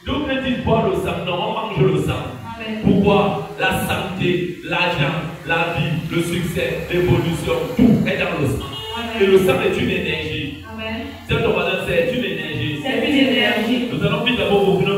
Donc quand ils boivent le sang, non, on mange le sang. Amen. Pourquoi? La santé, l'argent, la vie, le succès, l'évolution, tout est dans le sang. Amen. Et le sang est une énergie. Amen. C'est une énergie. C'est une énergie. Nous allons vite d'abord ouvrir.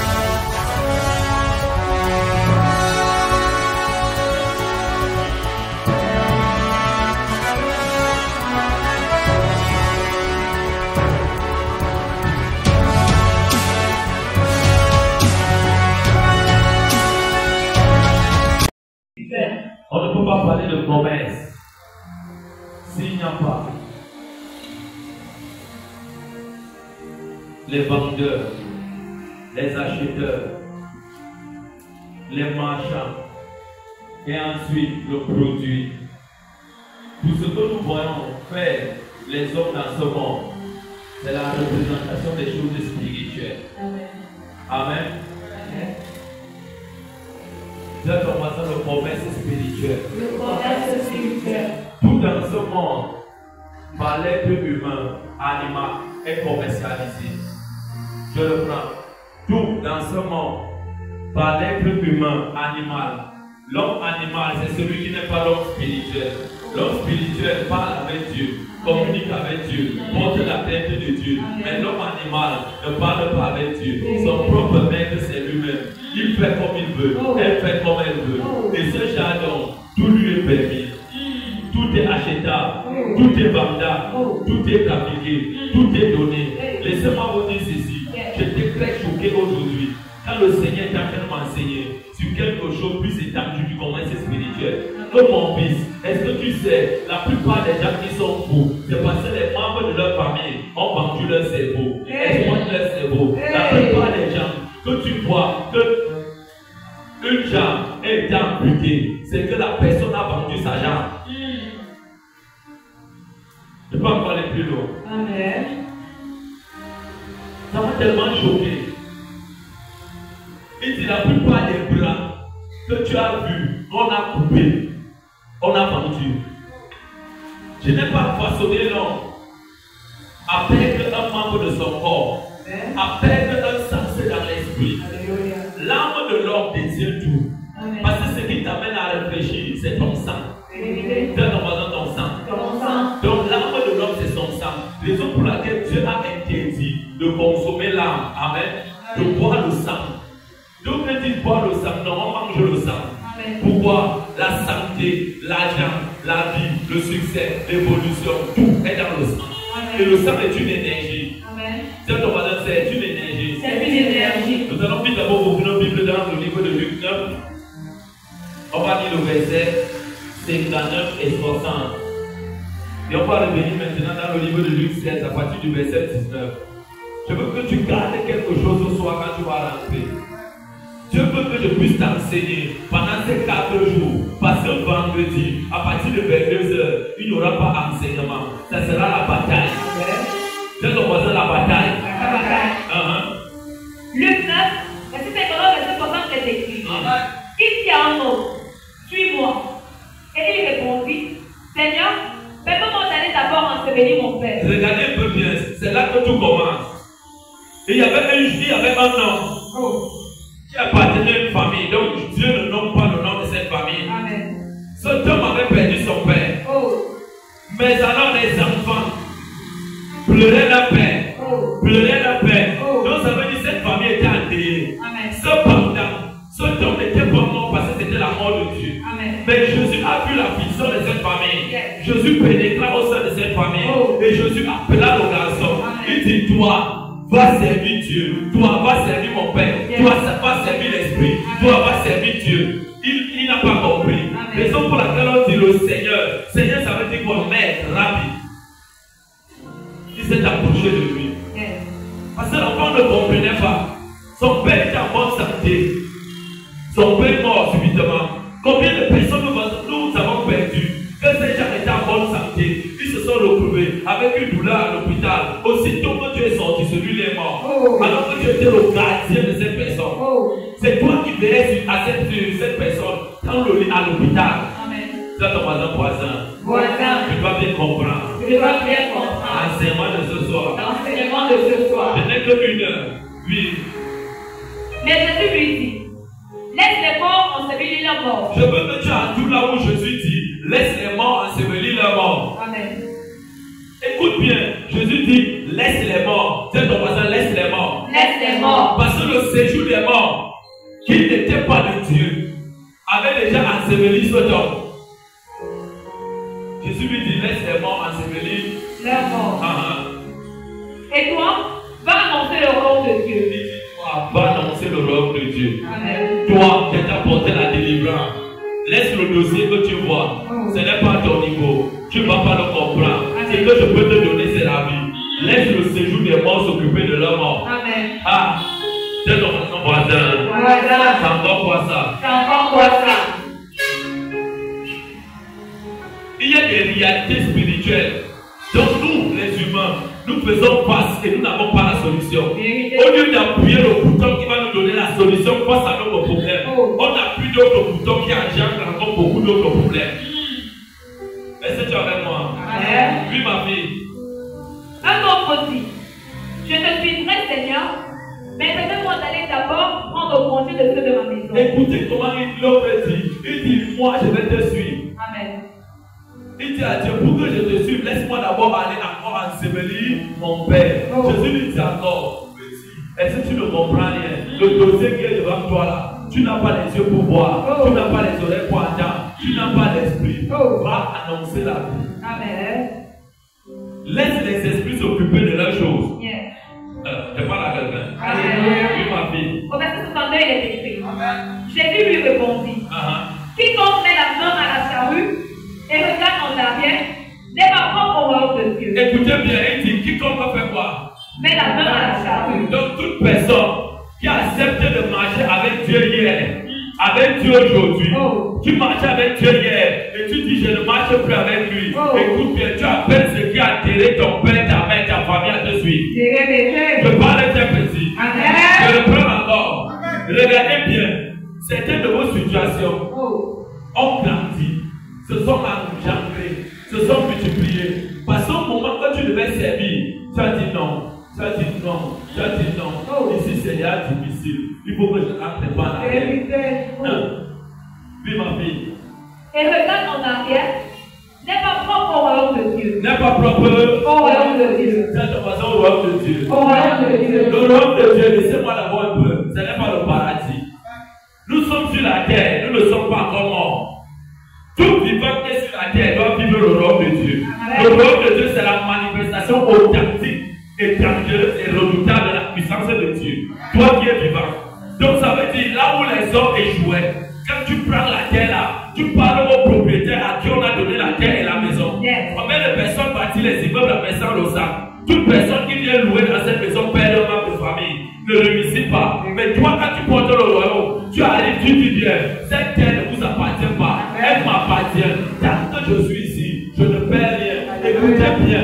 On ne peut pas parler de promesse s'il n'y a pas les vendeurs, les acheteurs, les marchands et ensuite le produit. Tout ce que nous voyons faire les hommes dans ce monde, c'est la représentation des choses spirituelles. Amen. Amen. Amen. Vous êtes en passant de promesse spirituelle. Le commerce spirituel. Tout dans ce monde, par l'être humain, animal, est commercialisé. Je le prends. Tout dans ce monde, par l'être humain, animal. L'homme animal, c'est celui qui n'est pas l'homme spirituel. L'homme spirituel parle avec Dieu, communique avec Dieu, porte la tête de Dieu. Mais l'homme animal ne parle pas avec Dieu. Son propre maître, c'est lui-même. Il fait comme il veut, elle fait comme elle veut. Et ce jardin, tout lui est permis. Tout est achetable, tout est vendable, tout est appliqué, tout est donné. Laissez-moi vous dire ceci. J'étais très choqué aujourd'hui quand le Seigneur est en train de m'enseigner sur quelque chose plus étendu du commerce spirituel. Comme mon fils, est-ce que tu sais, la plupart des gens qui sont fous, c'est parce que les membres de leur famille ont vendu leur cerveau, exploitent leur cerveau. La plupart des gens que tu vois que une jambe est amputée, c'est que la personne a vendu sa jambe. Je ne peux pas aller plus loin. Amen. Ça m'a tellement choqué. Il dit la plupart des bras que tu as vus, on a coupé, on a vendu. Je n'ai pas façonné l'homme à perdre un membre de son corps, à perdre un sens dans l'esprit. L'âme de l'homme désire tout. Amen. Parce que ce qui t'amène à réfléchir, c'est ton sang. C'est ton sang. Donc l'âme de l'homme, c'est son sang. Raison pour laquelle Dieu a interdit de consommer l'âme. Amen. De boire le sang. Donc quand il boit le sang, non, on mange le sang. Amen. Pourquoi? La santé, l'argent, la vie, le succès, l'évolution, tout est dans le sang. Amen. Et le sang est une énergie. Amen. C'est une énergie. C'est une énergie. Nous allons vite d'abord ouvrir nos Bibles dans le livre de Luc 9. On va lire le verset 59 et 60. Et on va revenir maintenant dans le livre de Luc 16 à partir du verset 19. Je veux que tu gardes quelque chose ce soir quand tu vas rentrer. Dieu veut que je puisse t'enseigner pendant ces 4 jours. Parce que vendredi, à partir de 22h, il n'y aura pas d'enseignement. Ça sera la bataille. C'est le voisin la bataille. La bataille. Luc 9, verset 59, verset 60 est écrit. Il dit à un homme, suis-moi. Et il répondit, Seigneur, permets-moi d'aller d'abord ensevelir mon père. Regardez un peu bien, c'est là que tout commence. Il y avait un homme qui appartenait à une famille. Donc Dieu ne nomme pas le nom de cette famille. Amen. Cet homme avait perdu son père. Mais alors les enfants pleuraient leur père. Pleuraient leur père. Donc ça veut dire que cette famille était endeuillée. Cependant, cet homme n'était pas mort parce que c'était la mort de Dieu. Amen. Mais Jésus a vu la vision de cette famille. Jésus pénétra au sein de cette famille. Et Jésus appela le garçon. Il dit, toi, va servir Dieu. Toi, va servir mon père. Toi, va servir l'esprit. Toi, va servir Dieu. Il n'a pas compris. Raison pour laquelle on dit le Seigneur. Seigneur, ça veut dire quoi? Maître, rapide. Il s'est approché de lui. Parce que l'enfant ne comprenait pas. Son père était en bonne santé. Son père est mort subitement. Combien de personnes nous avons perdu? Que ces gens étaient en bonne santé. Ils se sont retrouvés avec une douleur à l'hôpital. Aussitôt que tu es sorti, celui-là est mort. Alors que tu étais le gardien de cette personne. C'est toi qui veillais à cette personne dans le lit à l'hôpital. C'est ton voisin. Tu dois bien comprendre. L'enseignement de ce soir. Je n'ai que 1 heure. Oui. Mais Jésus lui dit, laisse les morts ensevelir leurs morts. Je veux que tu entoures là où Jésus dit, laisse les morts ensevelir leurs morts. Amen. Écoute bien, Jésus dit, laisse les morts. C'est ton voisin, laisse les morts. Laisse les morts. Parce que le séjour des morts, qui n'était pas de Dieu, avait déjà enseveli cet homme. Jésus lui dit, laisse les morts ensevelir leurs morts. Et toi, va annoncer le royaume de Dieu. Il dit, toi, va annoncer le royaume de Dieu. Amen. Toi, qui t'as apporté la délivrance. Laisse le dossier que tu vois. Ce n'est pas ton niveau. Tu ne vas pas le comprendre. Ce que je peux te donner, c'est la vie. Laisse le séjour des morts s'occuper de leur mort. Amen. Ah, c'est ton voisin. C'est encore quoi ça? C'est encore quoi ça? Il y a des réalités spirituelles. Donc nous, les humains, nous faisons face et nous n'avons pas la solution. Au lieu d'appuyer le bouton qui va nous donner la solution face à nos problèmes, on appuie d'autres boutons qui engendrent encore beaucoup d'autres problèmes. Est-ce que tu es avec moi? Amen. Oui, ma fille. Un autre dit, je te suivrai, Seigneur, mais permets-moi d'aller d'abord prendre congé de ceux de ma maison. Écoutez comment l'homme dit. Il dit, moi je vais te suivre. Amen. Il dit à Dieu, pour que je te suive, laisse-moi d'abord aller encore ensevelir mon père. Jésus lui dit encore, est-ce que tu ne comprends rien? Le dossier qui est devant toi là, tu n'as pas les yeux pour voir, tu n'as pas les oreilles pour entendre, tu n'as pas l'esprit. Va annoncer la vie. Amen. Laisse les esprits s'occuper de leurs choses. Yes. Je parle à quelqu'un. Amen. Oui, ma fille. Au verset 62, il est écrit. Jésus lui répondit, quiconque met la main à la charrue et regarde en arrière n'est pas propre au royaume de Dieu. Écoutez bien, il dit quiconque va faire quoi? Met la main à la charrue. Donc toute personne qui accepte de marcher avec Dieu hier, avec Dieu aujourd'hui, tu marchais avec Dieu hier et tu dis je ne marche plus avec lui. Écoute bien, tu appelles ce qui a atterré ton père, ta mère, ta famille à te suivre. Je parle de tes petits. Je le prends encore. Regardez bien, certaines de vos situations ont grandi, se sont engendrées, se sont multipliées. Parce qu'au moment où tu devais servir, tu as dit non. Tu as dit non, tu as dit non. Ici c'est déjà difficile. Il faut que je n'entre pas en arrière. Oui, ma fille. Et regarde en arrière, n'est pas propre au royaume de Dieu. N'est pas propre au royaume de Dieu. C'est de façon au royaume de Dieu. Au royaume de Dieu. Le royaume de Dieu, laissez-moi l'avoir un peu. Ce n'est pas le paradis. Nous sommes sur la terre, nous ne sommes pas encore morts. Tout vivant qui est sur la terre doit vivre le royaume de Dieu. Le royaume de Dieu, c'est la manifestation authentique et dangereuse et redoutable de la puissance de Dieu. Toi qui es vivant. Donc ça veut dire là où les hommes échouaient, quand tu prends la terre là, tu parles au propriétaire à qui on a donné la terre et la maison. Combien de personnes bâtissent les immeubles en versant le sang? Toute personne qui vient louer dans cette maison perd un membre de famille. Ne réussit pas. Mais toi, quand tu portes le royaume, tu arrives, tu dis bien, cette terre ne vous appartient pas. Elle m'appartient. Tant que je suis ici, je ne perds rien. Écoutez bien.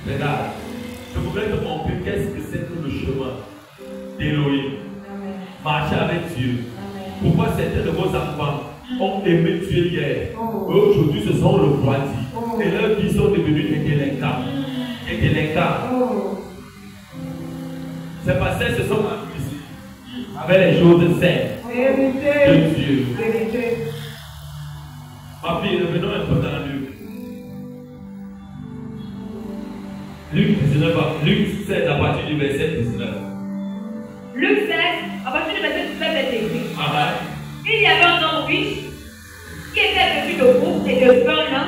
Regarde, je voudrais te montrer qu'est-ce que c'est que le chemin d'Élohim. Marcher avec Dieu. Pourquoi certains de vos enfants ont aimé Dieu hier et aujourd'hui se sont refroidis et leurs vies sont devenues des délinquants. Des délinquants. C'est parce qu'elles se sont amusées avec les choses saines de Dieu. Ma fille, revenons un peu dans Luc. Luc 19, Luc 16 à partir du verset 19. Luc 16, à partir du verset 19 est écrit. Il y avait un homme riche qui était venu de groupe et de Berlin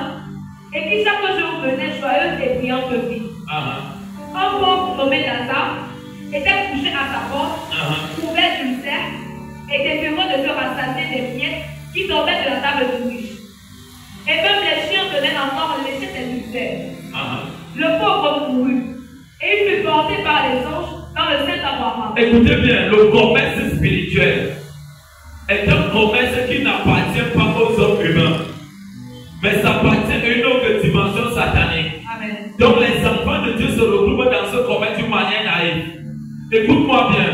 et qui chaque jour menait joyeuse et brillante vie. Un pauvre nommé Lazare était couché à sa porte, couvert d'ulcères et désireux de se rassasier des miettes qui tombaient de la table du riche. Et même les chiens venaient encore lécher ses ulcères. Le pauvre mourut et il fut porté par les anges dans le Saint Abraham. Écoutez bien, le commerce spirituel est un commerce qui n'appartient pas aux hommes humains, mais ça appartient à une autre dimension satanique. Amen. Donc les enfants de Dieu se retrouvent dans ce commerce d'une manière naïve. Écoute-moi bien,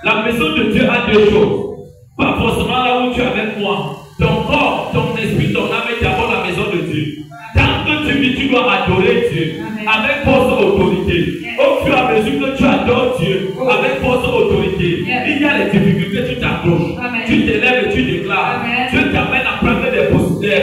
la maison de Dieu a deux choses. Pas forcément là où tu es avec moi. Ton corps, ton esprit, ton âme est d'abord la maison de Dieu. Tant que tu vis, tu dois adorer Dieu avec force et autorité. Au fur et à mesure que tu avec force et autorité. Il y a les difficultés, tu t'accroches. Tu t'élèves et tu déclares. Dieu t'amène à prendre des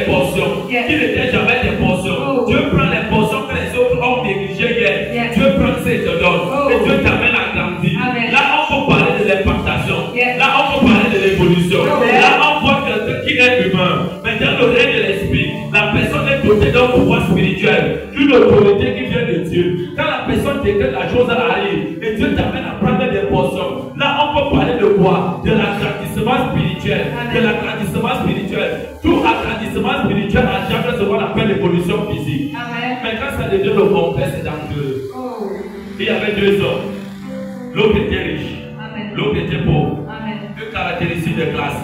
portions qui n'étaient jamais des portions. Dieu prend les portions que les autres ont négligées hier. Dieu prend ça et te donne. Et Dieu t'amène à grandir. Là, on peut parler de l'impactation. Là, on peut parler de l'évolution. Là, on voit quelqu'un qui est humain. Mais dans le règne de l'esprit, la personne est dotée d'un pouvoir spirituel, une autorité qui vient de Dieu. Quand la personne décrète, la chose arrive. Et Dieu t'amène à prendre des portions. Là, on peut parler de quoi? De l'agrandissement spirituel. De l'agrandissement spirituel. Tout agrandissement spirituel a jamais ce qu'on appelle l'évolution physique. Mais quand ça devient le complexe, c'est dangereux. Il y avait deux hommes. L'autre était riche. L'autre était pauvre. Deux caractéristiques de classe.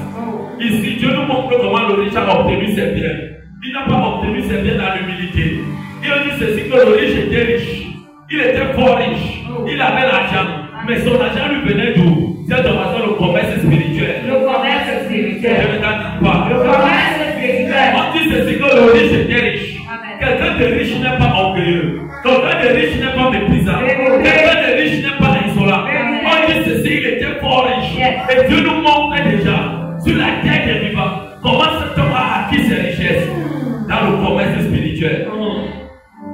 Ici, Dieu nous montre comment le riche a obtenu ses biens. Il n'a pas obtenu ses biens dans l'humilité. Il a dit ceci, que le riche était riche. Il était fort riche. Il avait l'argent. Mais son argent lui venait d'où? C'est de façon le commerce spirituel. Le commerce spirituel. Je ne t'entends pas. Le commerce spirituel. On dit ceci, que le riche était riche. Quelqu'un de riche n'est pas orgueilleux. Quelqu'un de riche n'est pas méprisant. Quelqu'un de riche n'est pas insolent. On dit ceci, il était fort riche. Et Dieu nous montre déjà sur la terre des vivants comment cet homme a acquis ses richesses dans le commerce spirituel.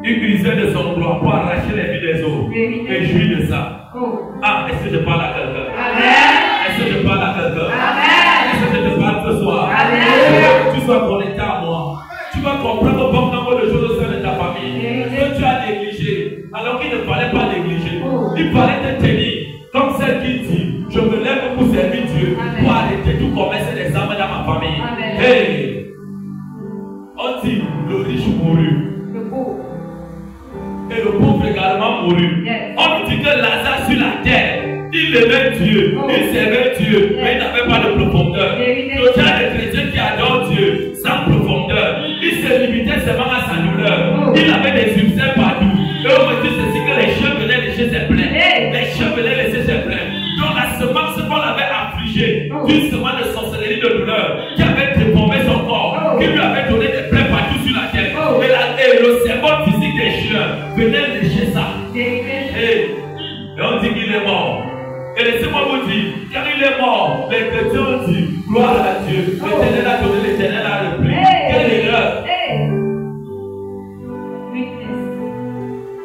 Il usait de son droit pour arracher les vies des autres et jouir de ça. Ah, est-ce que je parle à quelqu'un? Est-ce que je parle à quelqu'un? Est-ce que je te parle ce soir? Que tu sois connecté à moi. Tu vas comprendre un bon nombre de choses au sein de ta famille que tu as négligé, alors qu'il ne fallait pas négliger. Il fallait te tenir comme celle qui dit: je me lève pour servir Dieu, pour arrêter tout commerce des âmes dans ma famille. Hey! On dit le riche mourut. Et le pauvre également mourut. On dit que Lazare sur la terre, il aimait Dieu, il servait Dieu, mais il n'avait pas de profondeur. Le genre de chrétien qui adore Dieu sans profondeur, il se limitait seulement à sa douleur. Il avait des succès partout. Et on me dit ceci, que les chiens venaient lécher ses plaies. Les chiens venaient lécher ses plaies. Donc la semence qu'on avait affligée, d'une semence de sorcellerie de douleur, qui avait déformé son corps, qui lui avait donné des plaies partout sur la terre. Et le symbole physique des chiens venait lécher ça. Et on dit qu'il est mort. Et laissez-moi vous dire, car il est mort, les chrétiens ont dit: gloire à Dieu, l'éternel a donné, l'éternel a repris. Quelle erreur!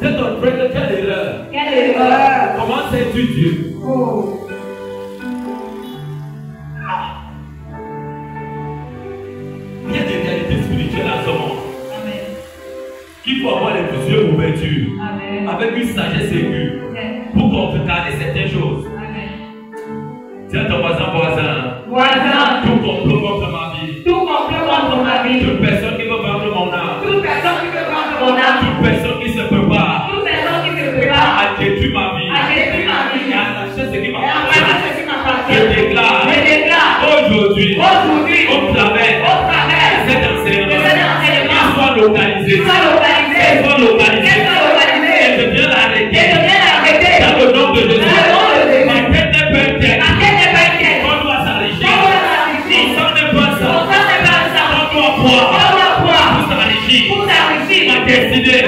C'est ton frère, quelle erreur! Quelle erreur! Comment sais-tu Dieu? Il y a des réalités spirituelles dans ce monde. Il faut avoir les yeux ouverts avec une sagesse aiguë pour contrecarrer certaines choses. Tiens ton voisin, tout complot contre ma vie. Toute personne qui veut vendre mon âme. Toute personne qui se prépare à détruire ma vie. Et à lâcher ce qui m'appartient. Je déclare aujourd'hui, au travers de cet enseignement, qu'il soit localisé. Et de bien l'arrêter dans le nom de Jésus. Ma tête n'est pas une tête. On doit s'enrichir. Mon sang n'est pas ça. On doit boire pour s'enrichir. Ma destinée,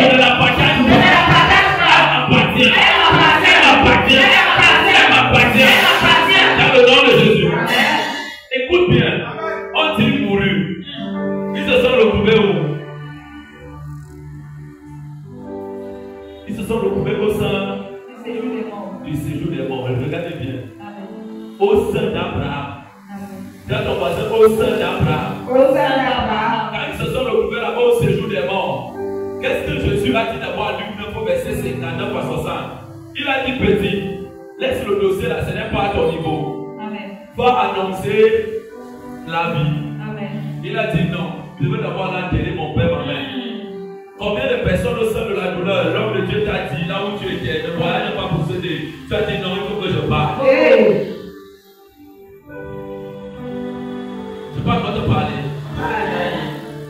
je ne la partage pas. Elle m'appartient. Dans le nom de Jésus. Écoute bien. On dit mouru. Ils se sont retrouvés où? Ils se sont retrouvés au sein du séjour des morts. Regardez bien. Au sein d'Abraham. Dans ton voisin, au sein d'Abraham. Quand ils se sont retrouvés là-bas au séjour des morts, qu'est-ce que Jésus a dit d'abord à Luc 9 verset 59 à 60? Il a dit: petit, laisse le dossier là, ce n'est pas à ton niveau. Va annoncer la vie. Il a dit: non, je veux d'abord enterrer mon père, ma mère. Combien de personnes au sein de la douleur, l'homme de Dieu t'a dit, là où tu étais, ne voyage pas procéder. Tu as dit: non, il faut que je parte. Je ne peux pas encore te parler.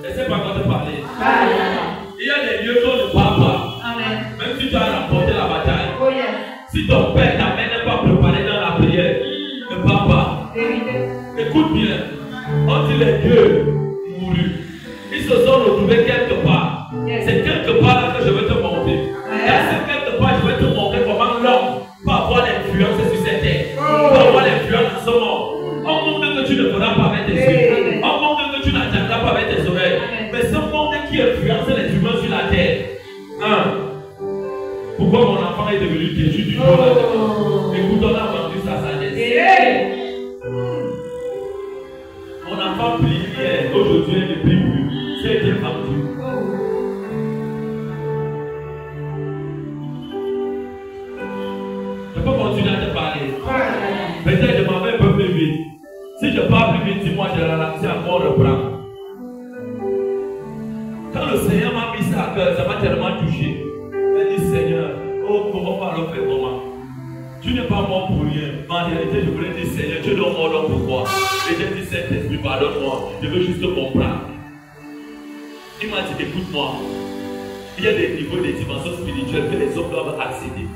Laissez pas encore te parler. Il y a des lieux qu'on ne parle pas. Même si tu as remporté la bataille. Si ton père t'amène pas préparé dans la prière, ne parle pas. Écoute bien. On dit les dieux mourus. Ils se sont retrouvés quelque part. C'est quelque part là que je vais te montrer. Dans ce quelque part, je vais te montrer comment l'homme peut avoir Pourquoi mon enfant est devenu déchu du jour au lendemain? Écoute, on a vendu sa sagesse. Mon enfant prie hier, aujourd'hui elle ne prie plus. C'est été vendu. Je peux continuer à te parler. Peut-être je m'en vais un peu plus vite. Si je parle plus vite, dis-moi, je ralentis encore, reprends. Quand le Seigneur m'a mis ça à cœur, ça m'a tellement touché. Il dit, Seigneur, oh, comment on va le faire comment? Tu n'es pas mort pour rien. En réalité, je voulais dire, Seigneur, tu es mort donc pourquoi? Et j'ai dit, Saint-Esprit, pardonne-moi. Je veux juste comprendre. Il m'a dit, écoute-moi. Il y a des niveaux, des dimensions spirituelles que les hommes doivent accéder.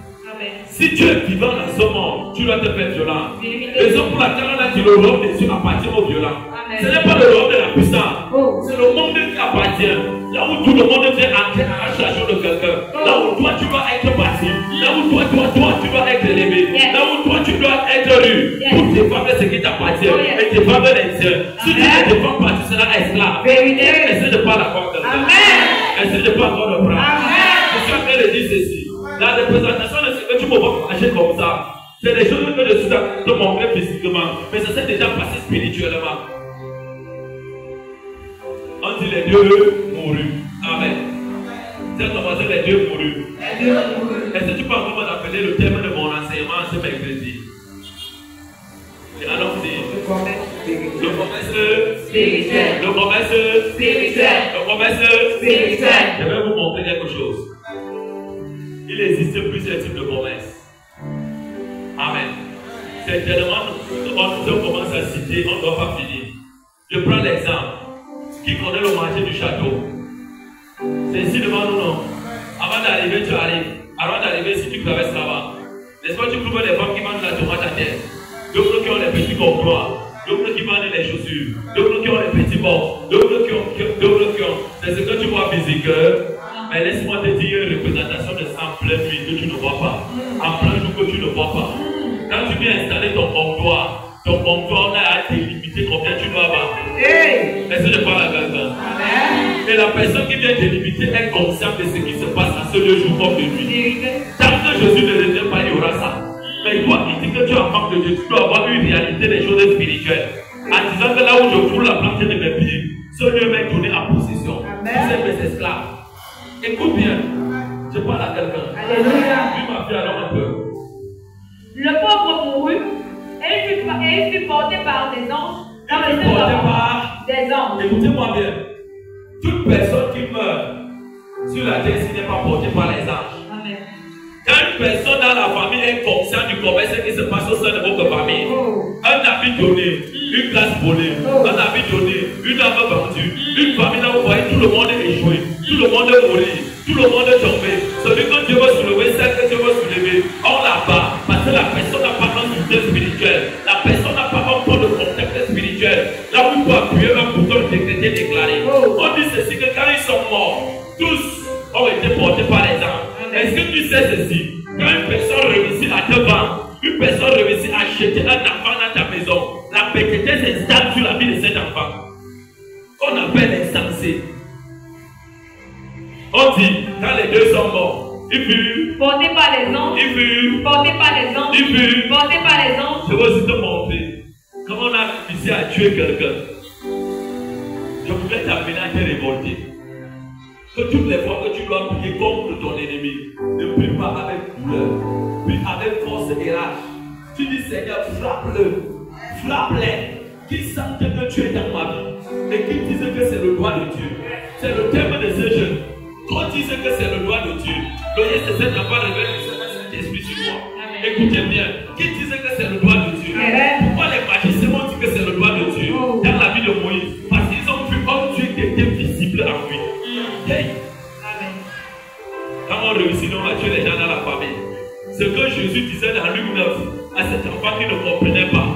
Si tu es vivant dans ce monde, tu dois te faire violent. Les hommes pour laquelle on a dit le royaume des cieux appartient aux violents. Ce n'est pas le royaume de la puissance. C'est le monde qui appartient. Là où tout le monde vient entrer à la charge de quelqu'un. Là où toi tu dois être passif. Là où toi tu dois être élevé. Là où toi tu dois être rue. Pour défendre ce qui t'appartient. Et défendre les tiens. Si tu ne défends pas, tu seras esclave. Essaye de pas l'accord quelqu'un. Essaye de pas encore le prendre. Je suis en train de dire ceci. La représentation de ce que tu me vois marcher comme ça, c'est des choses que je suis en train de montrer physiquement, mais ça s'est déjà passé spirituellement. On dit les dieux mourus. Amen. C'est commencé les dieux mourus. Est-ce que tu peux encore m'appeler le thème de mon enseignement ce mercredi? Et alors c'est le promesse spirituel. Le promesse spirituel. Le promesse spirituel. Je vais vous montrer quelque chose. Il existe plusieurs types de promesses. Amen. C'est tellement, on commence à citer, on ne doit pas finir. Je prends l'exemple. Qui connaît le marché du château? C'est ici devant nous, non? Avant d'arriver, tu arrives. Avant d'arriver, si tu traverses là-bas, n'est-ce pas, tu trouves les femmes qui vendent la tomate à terre. D'autres qui ont les petits comptoirs. D'autres qui vendent les chaussures. D'autres qui ont les petits bords. D'autres qui ont. C'est ce que tu vois physique. Mais laisse-moi te dire une représentation de ça en pleine nuit que tu ne vois pas. En plein jour que tu ne vois pas. Quand tu viens installer ton comptoir a été limité combien tu dois avoir. Est-ce que je parle à quelqu'un? Et la personne qui vient te limiter est consciente de ce qui se passe à ce 2 jours comme de nuit. Tant que Jésus ne revient pas, il y aura ça. Mais toi qui dis que tu as manque de Dieu, tu dois avoir une réalité des choses spirituelles. En disant que là où je foule la planche de mes pieds, ce lieu m'est donné en possession. C'est mes esclaves. Écoute bien, je parle à quelqu'un. Alléluia. Puis ma fille alors un peu. Le pauvre mourut et il fut porté par des anges dans le sein des anges. Écoutez-moi bien. Toute personne qui meurt sur la terre n'est pas portée par les anges. Amen. Quand une personne dans la famille est consciente du commerce qui se passe au sein de votre famille, un habit donné, une classe volée, un habit donné, une âme vendue, une famille là où vous voyez tout le monde échoué, tout le monde mourir, tout le monde tombé. Celui que Dieu veut soulever, celle que Dieu veut soulever, on la bat parce que la personne n'a pas un soutien spirituel, la personne n'a pas un point de contact spirituel. Là où il faut appuyer un bouton décrété, déclaré. On dit ceci que quand ils sont morts, tous ont été portés par les anges. Est-ce que tu sais ceci? Quand une personne réussit à te vendre, une personne réussit à acheter un enfant dans ta maison, la pétété s'installe sur la vie de cet enfant. On appelle insensé. On dit, quand les deux sont morts, ils furent portés par les anges. Ils furent portés par les anges. Ils furent portés par les anges. Je veux aussi te montrer comment on a réussi à tuer quelqu'un. Je voudrais t'amener à te révolter. Que toutes les fois que tu dois prier contre ton ennemi, ne prie pas avec douleur, prie avec force et rage. Tu dis Seigneur, frappe-les, qu'ils sentent que tu es dans ma vie et qu'ils disent que c'est le droit de Dieu. C'est le thème de ce jeûne. Qu'on dise que c'est le droit de Dieu. L'oyer de cet enfant révèle le Saint-Esprit sur moi. Écoutez bien, qu'ils disent que c'est le droit de Dieu. Pourquoi les magiciens ont dit que c'est le droit de Dieu dans la vie de Moïse? Parce qu'ils ont vu un Dieu qui était visible en lui. Hey. Quand on réussit, on va tuer les gens dans la famille. Ce que Jésus disait dans Luc 9 à cet enfant qui ne comprenait pas.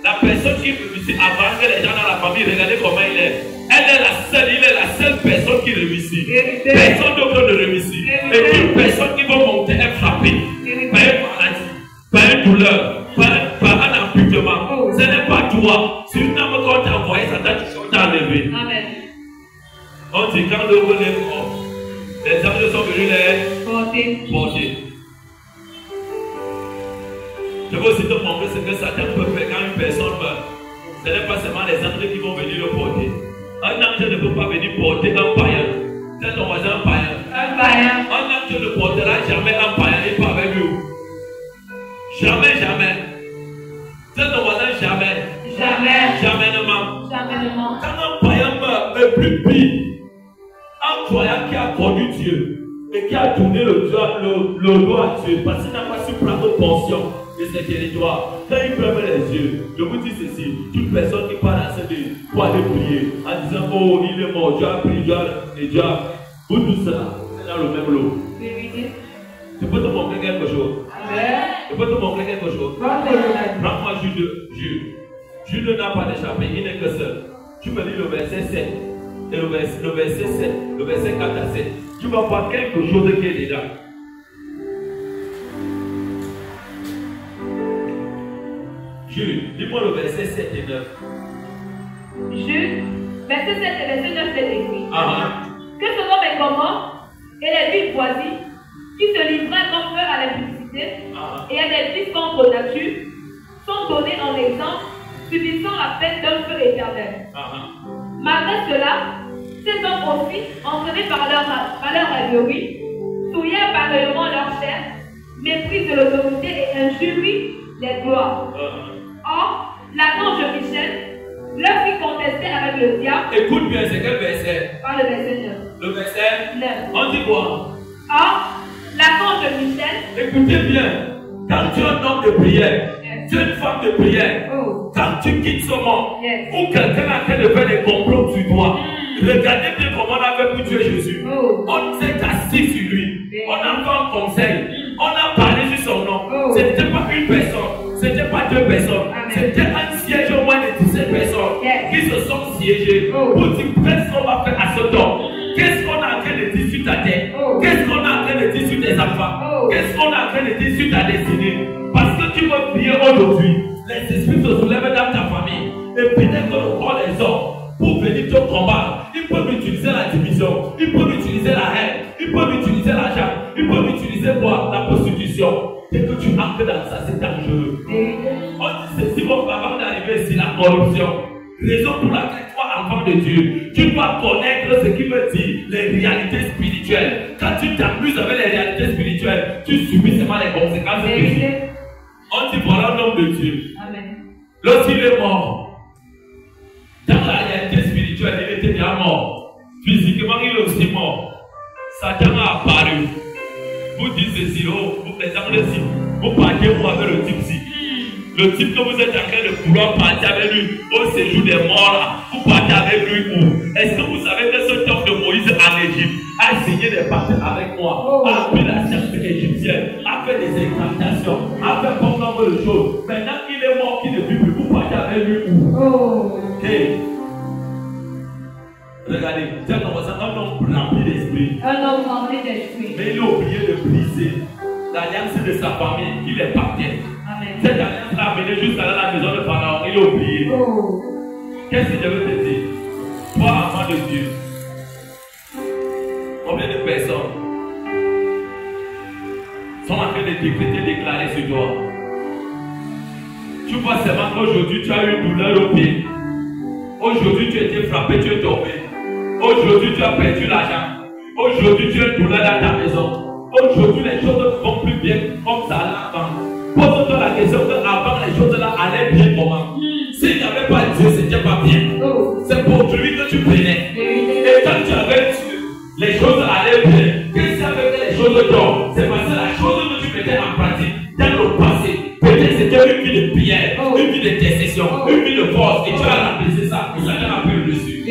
La personne qui réussit à vaincre les gens dans la famille, regardez comment il est. Il est la seule personne qui réussit. Personne d'autre ne réussit. Et une personne qui va monter est frappée par une maladie, par une douleur, par un amputement. Ce n'est pas toi. C'est une âme qu'on t'a envoyé, ça t'a enlevé. On dit quand le relève, les anges sont venus les porter. Je veux aussi te montrer ce que Satan peut faire quand une personne meurt. Ce n'est pas seulement les anges qui vont venir le porter. Un ange ne peut pas venir porter un païen. C'est ton voisin un païen. Un païen. Un ange ne portera jamais un païen et pas avec lui. Jamais, jamais. C'est ton voisin jamais. Jamais. Jamais ne ment. Jamais ne ment. Quand un païen meurt, le plus pire, un croyant qui a connu Dieu et qui a tourné le dos à Dieu parce qu'il n'a pas su prendre conscience de ses territoires. Quand il ferme les yeux, je vous dis ceci, toute personne qui part à cette vie pour aller prier en disant oh il est mort, Dieu a pris, Dieu a vous tous là, c'est dans le même lot. Je peux te montrer quelque chose. Je peux te montrer quelque chose. Prends-moi Jude n'a pas d'échappée, il n'est que seul. Tu me lis le verset 7 et le verset 7, le verset 4 à 7. Tu vas voir quelque chose qui est dedans. Jude, dis-moi le verset 7 et 9. Jude, verset 7 et verset 9 c'est écrit. Que selon mes commandes et les villes voisines, qui se livrent comme feu à l'impudicité et à des vices contre nature, sont donnés en exemple, subissant la peine d'un feu éternel. Malgré cela, ces hommes aussi, entraînés par leur rêverie, souillèrent pareillement leur chair, méprisent de l'autorité et injurient les gloires. Or, l'archange Michel leur fit contester avec le diable. Écoute bien, c'est quel verset? Par le verset 9. Le verset 9. On dit quoi? Or, l'archange Michel. Écoutez bien, quand tu es un homme de prière, tu es une femme de prière, quand tu quittes ce monde, ou quelqu'un a fait de faire des complots sur toi, regardez bien comment on a fait pour tuer Jésus. On s'est assis sur lui, on a fait un conseil, on a parlé sur son nom. Ce n'était pas une personne, ce n'était pas deux personnes, c'était un siège au moins de 17 personnes qui se sont siégées pour dire qu'est-ce qu'on va faire à ce temps. Qu'est-ce qu'on a en train de dire sur ta tête? Qu'est-ce qu'on a en train de dire sur tes enfants? Qu'est-ce qu'on a en train de dire sur ta destinée? Parce que tu veux prier aujourd'hui, les esprits se soulèvent dans ta famille. Et peut-être que le corps des hommes, pour venir te combattre, ils peuvent utiliser la division, ils peuvent utiliser la haine, ils peuvent utiliser l'argent, ils peuvent utiliser quoi? La prostitution. Dès que tu entres dans ça, c'est dangereux. On dit ceci, avant d'arriver ici, la corruption. Raison pour laquelle toi, enfant de Dieu, tu dois connaître ce qui veut dire les réalités spirituelles. Quand tu t'amuses avec les réalités spirituelles, tu subis seulement les conséquences de Dieu. On dit voilà un homme de Dieu. Amen. Lorsqu'il est mort, dans la réalité spirituelle, il était déjà mort. Physiquement, il est aussi mort. Satan a apparu. Vous dites ceci, oh, vous présentez ceci. Vous partez pour avec le type ci. Le type que vous êtes en train de vouloir partir avec lui au séjour des morts là, vous partez avec lui où? Est-ce que vous savez que ce homme de Moïse en Égypte a signé des pactes avec moi, a pris la science égyptienne, a fait des incantations, a fait bon nombre de choses. Maintenant qu'il est mort, qu'il ne vit plus, vous partez avec lui où? Hey. Regardez, c'est un homme rempli d'esprit. Un homme rempli d'esprit. Mais il a oublié de briser l'alliance de sa famille, il est parti. Cette alliance l'a amené jusqu'à la maison de Pharaon, il a oublié. Qu'est-ce que je veux te dire? Toi, enfant de Dieu, combien de personnes sont en train de déclarer sur toi? Tu vois seulement qu'aujourd'hui tu as une douleur au pied. Aujourd'hui tu as été frappé, tu es tombé. Aujourd'hui tu as perdu l'argent. Aujourd'hui tu as une douleur dans ta maison. Aujourd'hui les choses ne vont plus bien comme ça allait avant. Pose-toi la question qu'avant les choses là allaient bien comment? S'il n'y avait pas Dieu, c'était pas bien. C'est pour lui que tu prenais. Et quand tu avais Dieu, les choses allaient bien. Qu'est-ce que avec les choses d'or? C'est parce que la chose que tu mettais en pratique dans le passé, peut-être c'était une vie de prière, une vie d'intercession, une vie de force. Et tu as remplacé ça. Et chacun a pris le dessus.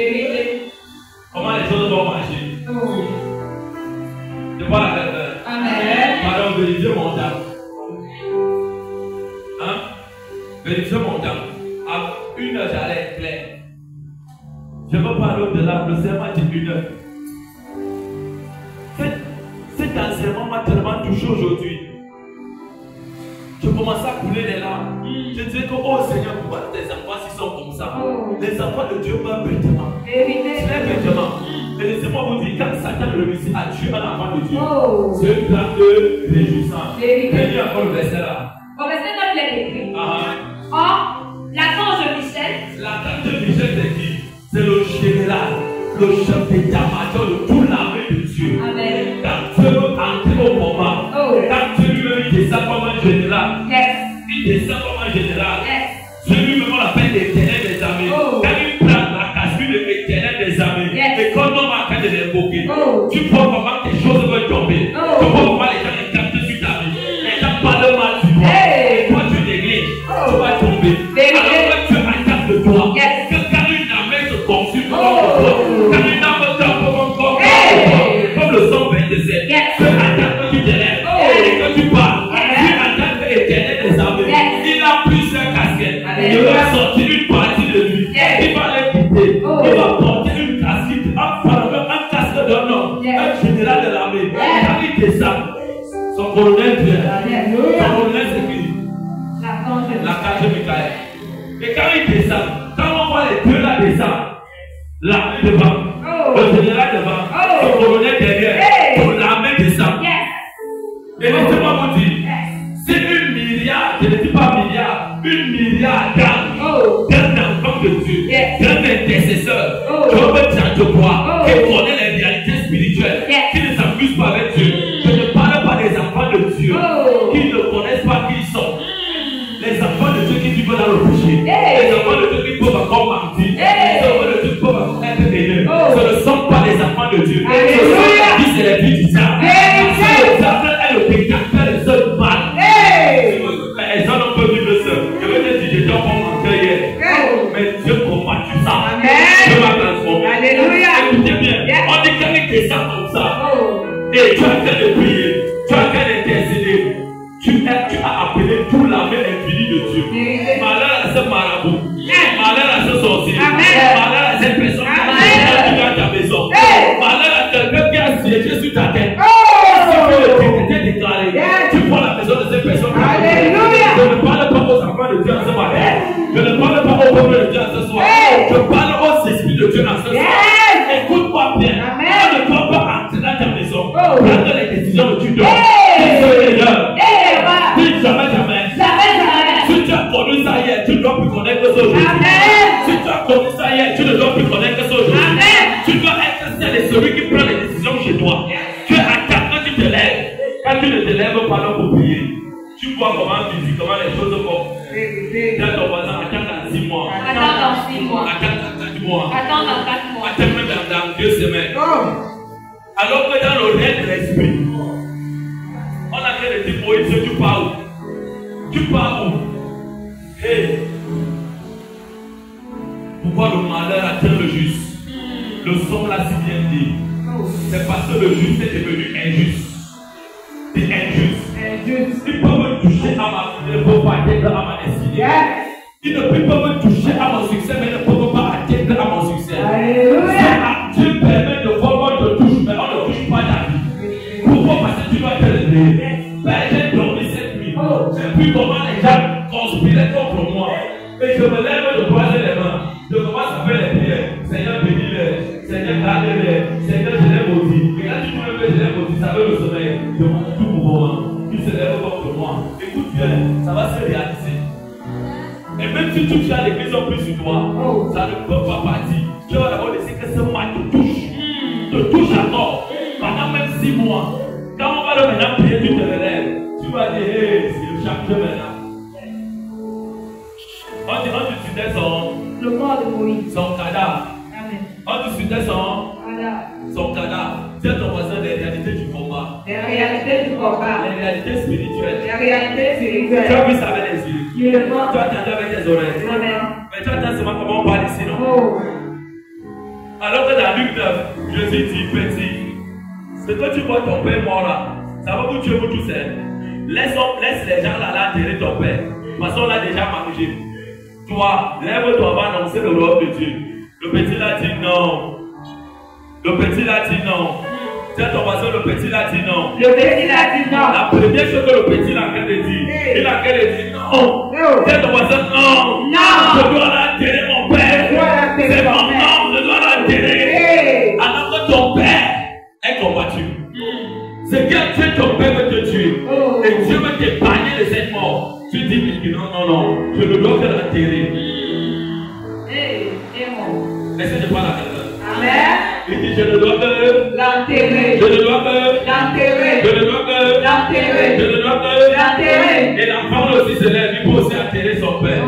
Comment les choses vont marcher? C'est pas la même. Amen. Pardon, vérifiez mon dame. Hein? Vérifiez mon dame. À 1 heure, j'allais être clair. Je veux parler au-delà. Le serment dit 1 heure. Cet enseignement m'a tellement touché aujourd'hui. Je commençais à couler les larmes. Je disais que, oh Seigneur, pourquoi tes enfants s'ils sont comme ça? Les enfants de Dieu meurent bêtement. C'est bêtement. Et laissez-moi vous dire, quand Satan réussit à tuer un enfant de Dieu, c'est une place de réjouissance. Et il y a encore le verset là. Au verset 9, il est descend comme un général, celui-même on l'appelle l'Éternel des armées. Quand il prend la casquette de l'Éternel des armées, et quand on va de l'invoquer, tu vois comment tes choses vont tomber. Tu vois comment les gens captent sur ta vie. Les gens parlent mal du toi. Et toi tu négliges, tu vas tomber. Alors que tu attaques de toi. Que quand une armée se consume comme toi, quand une arme tombe comme le sang 27, tu attaques, tu te lèves. Et que tu parles, tu attaques l'Éternel des armées. Il a plusieurs casquettes. Il va sortir une partie de lui. Il va les quitter. Il va porter une casquette, un casque d'un homme, un général de l'armée. Quand il descend, son colonel vient. Son colonel c'est qui? L'archange Michael. Et quand il descend, quand on voit les deux là descendre, l'armée devant, le général devant, son colonel derrière, l'armée descend. Et laissez-moi vous dire, c'est une milliard, je ne dis pas milliard, une milliard d'âmes, d'un enfant de Dieu, d'un intercesseur, qui veut dire de quoi, qui connaît les réalités spirituelles, qui ne s'amuse pas avec Dieu. Je ne parle pas des enfants de Dieu, qui ne connaissent pas qui ils sont. Les enfants de Dieu qui vivent dans le péché, les enfants de Dieu qui peuvent encore mentir, les enfants de Dieu qui peuvent encore être haineux. Ce ne sont pas les enfants de Dieu. Ce sont les fils et les filles du diable. Le diable est le dictateur des hommes mal. Les hommes ont pu vivre seuls. Je veux te dire, j'étais en menteur hier. Mais Dieu combat tout ça. Dieu m'a transformé. Écoutez bien, on dit qu'il descend comme ça. Et tu as fait de prier, tu as fait d'intercéder. Tu as appelé toute l'armée infinie de Dieu. Malheur à ce marabout, malheur à ce sorcier, malheur à cette personne qui est dans ta maison, malheur à quelqu'un qui a siégé sur ta tête. Tu es déclaré. Tu prends la maison de cette personne. Je ne parle pas aux enfants de Dieu en ce matin. Je ne parle pas au peuple de Dieu en ce soir. Je parle aux esprits de Dieu en ce soir. Écoute-moi bien. On ne doit pas entrer dans ta maison. Prendre les décisions que tu dois. Si tu as connu ça hier, tu ne dois plus connaître ça aujourd'hui. Si tu as connu ça hier, tu ne dois plus connaître ça aujourd'hui. Tu dois être celle et celui qui prend les décisions chez toi. Tu es attaqué quand tu te lèves. Quand tu ne te lèves pas là pour prier, tu vois comment les choses vont. Dans ton voisin, attends dans 6 mois. Attends dans 6 mois. Attends dans 4 mois. Attends dans 4 mois. Attends même dans 2 semaines. Alors que dans le réel de l'esprit, on a fait le type Moïse, tu pars où? Tu pars où? Hey. Pourquoi le malheur atteint le juste? Le son l'a si bien dit. C'est parce que le juste est devenu injuste. C'est injuste. Il peut me toucher à ma vie, ne peut pas atteindre à ma destinée. Il ne peut pas me toucher à mon succès, mais ne peut pas atteindre à mon succès. Dieu permet de voir moi te touche, mais on ne touche pas ta vie. Pourquoi? Parce que tu dois te lever. Père, j'ai dormi cette nuit. J'ai vu comment les gens conspiraient contre moi. Et je me lève de croiser les mains. Je commence à faire les prières. Seigneur, bénis-les. Seigneur, garde-les. Seigneur, je les maudis. Et quand tu me lèves, je les maudis. Ça veut le sommeil. Je mange tout pour moi. Tu se lèves contre moi. Écoute bien, ça va se réaliser. Et même si tu as l'église en plus sur toi, ça ne peut pas partir. Tu vas d'abord laisser que ce mal te touche. Te touche encore. Pendant même 6 mois. Quand on va le maintenant prier, tu te relèves. Tu vas dire, hey, c'est chaque jour maintenant. On discutait le corps de Moïse. Son cadavre. Amen. On discutait son cadavre. C'est ton voisin des réalités du combat. Les réalités du combat. Les réalités spirituelles. Les réalités spirituelles. Tu as vu ça avec les yeux. Tu le vois. Tu as entendu avec tes oreilles. Amen. Mais tu entends seulement comment on parle ici, non? Alors que dans Luc 9, Jésus dit, petit, c'est que tu vois ton père mort là. Ça va vous tuer vous tous seul. Laisse les gens là enterrer ton père. Parce qu'on l'a déjà mangé. Toi, lève-toi, va annoncer le royaume de Dieu. Le petit là dit non. Le petit là dit non. C'est ton voisin, le petit là dit non. Le petit là dit non. La première chose que le petit là a dit, il a dit non. C'est ton voisin, non. Non. Je dois l'enterrer mon père. C'est mon nom, je dois l'enterrer. Alors que ton père est combattu. C'est que Dieu, ton père veut te tuer. Et Dieu veut t'épargner de cette mort. Tu dis non, je ne dois que l'enterrer. Est-ce que je parle à quelqu'un? Amen. Il dit je ne dois que l'enterrer. Je ne dois que l'enterrer. Je ne dois que l'enterrer. Je ne dois que l'enterrer. Et l'enfant aussi se lève. peut aussi atterrir son père.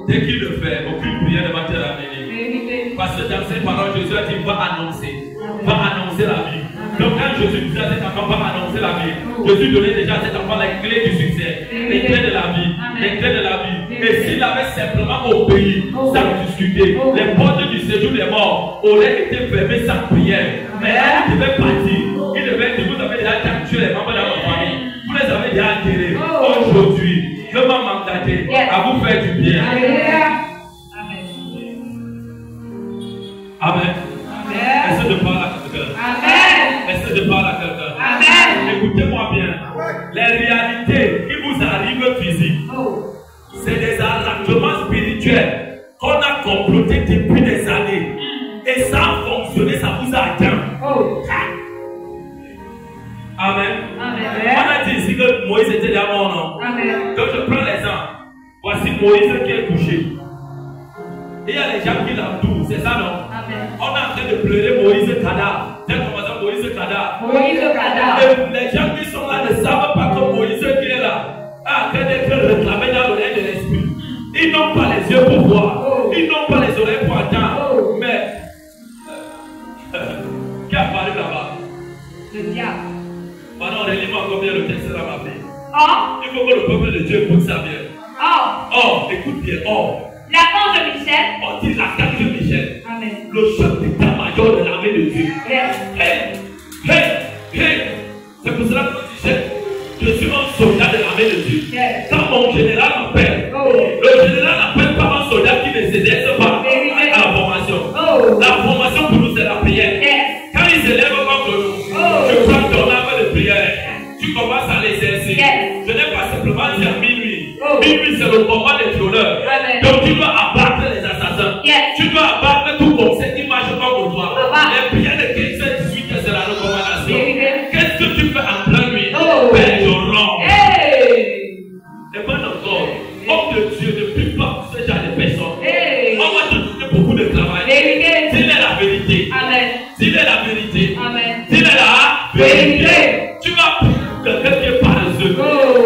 Dès qu'il le fait, aucune prière ne va te ramener. Parce que dans ces paroles, Jésus a dit va annoncer la vie. Donc quand Jésus disait à cet enfant va annoncer la vie, Jésus donnait déjà à cet enfant les clés du succès, les clés de la vie, les clés de la vie. Et s'il avait simplement obéi, sans discuter, les portes du séjour des morts auraient été fermées sans prière. Mais là, il devait partir. Il devait dire, vous avez déjà tué les membres de votre famille. Vous les avez déjà enterrés. Aujourd'hui, je vais mandater à vous faire du bien. Amen. Est-ce que je parle à quelqu'un? Amen. Est-ce que je parle à quelqu'un? Amen. Écoutez-moi bien. Les réalités qui vous arrivent physiques, c'est des arrangements spirituels qu'on a complotés depuis des années. Et ça a fonctionné, ça vous a atteint. Amen. Amen. On a dit ici que Moïse était déjà mort, non? Amen. Donc je prends l'exemple. Voici Moïse qui est couché. Et il y a les gens qui l'entourent, c'est ça, non? Amen. On est en train de pleurer Moïse cadavre. Tel comme ça, Moïse cadavre. Moïse cadavre. Et les gens qui sont là ne savent pas que Moïse qui est là a en train d'être réclamé dans l'oreille de l'esprit. Ils n'ont pas les yeux pour voir. Ils n'ont pas les oreilles pour entendre. Mais qui a parlé là-bas? Le diable. Pardon, relis-moi combien le texte là, ma fille. Or. Il faut que le peuple de Dieu écoute ça bien. Or. Or, écoute bien. Or. L'archange de Michel. On dit l'archange de Michel. Amen. Le chef d'état-major de l'armée de Dieu. Yes. Hey. C'est pour cela que je suis un soldat de l'armée de Dieu. Yes. Quand mon général m'appelle, le général n'appelle pas un soldat qui ne s'exerce pas à la formation. La formation pour nous, c'est la prière. Yes. Quand il se lève contre nous, tu prends ton arme de prière, tu commences à l'exercer. Yes. Je n'ai pas simplement dit à minuit. Minuit, c'est le combat des violeurs. Donc tu dois abattre les assassins. Yes. Tu dois abattre tout comme cette image contre toi. Les prières de 15-18, c'est la recommandation. Qu'est-ce que tu fais en plein nuit? Père, je rends. Et maintenant encore, homme de Dieu, ne prie pas pour ce genre de personnes. On va te donner beaucoup de travail. S'il est la vérité. Amen. S'il est la vérité. Amen. S'il est la vérité. Tu vas pour quelqu'un qui est paresseux.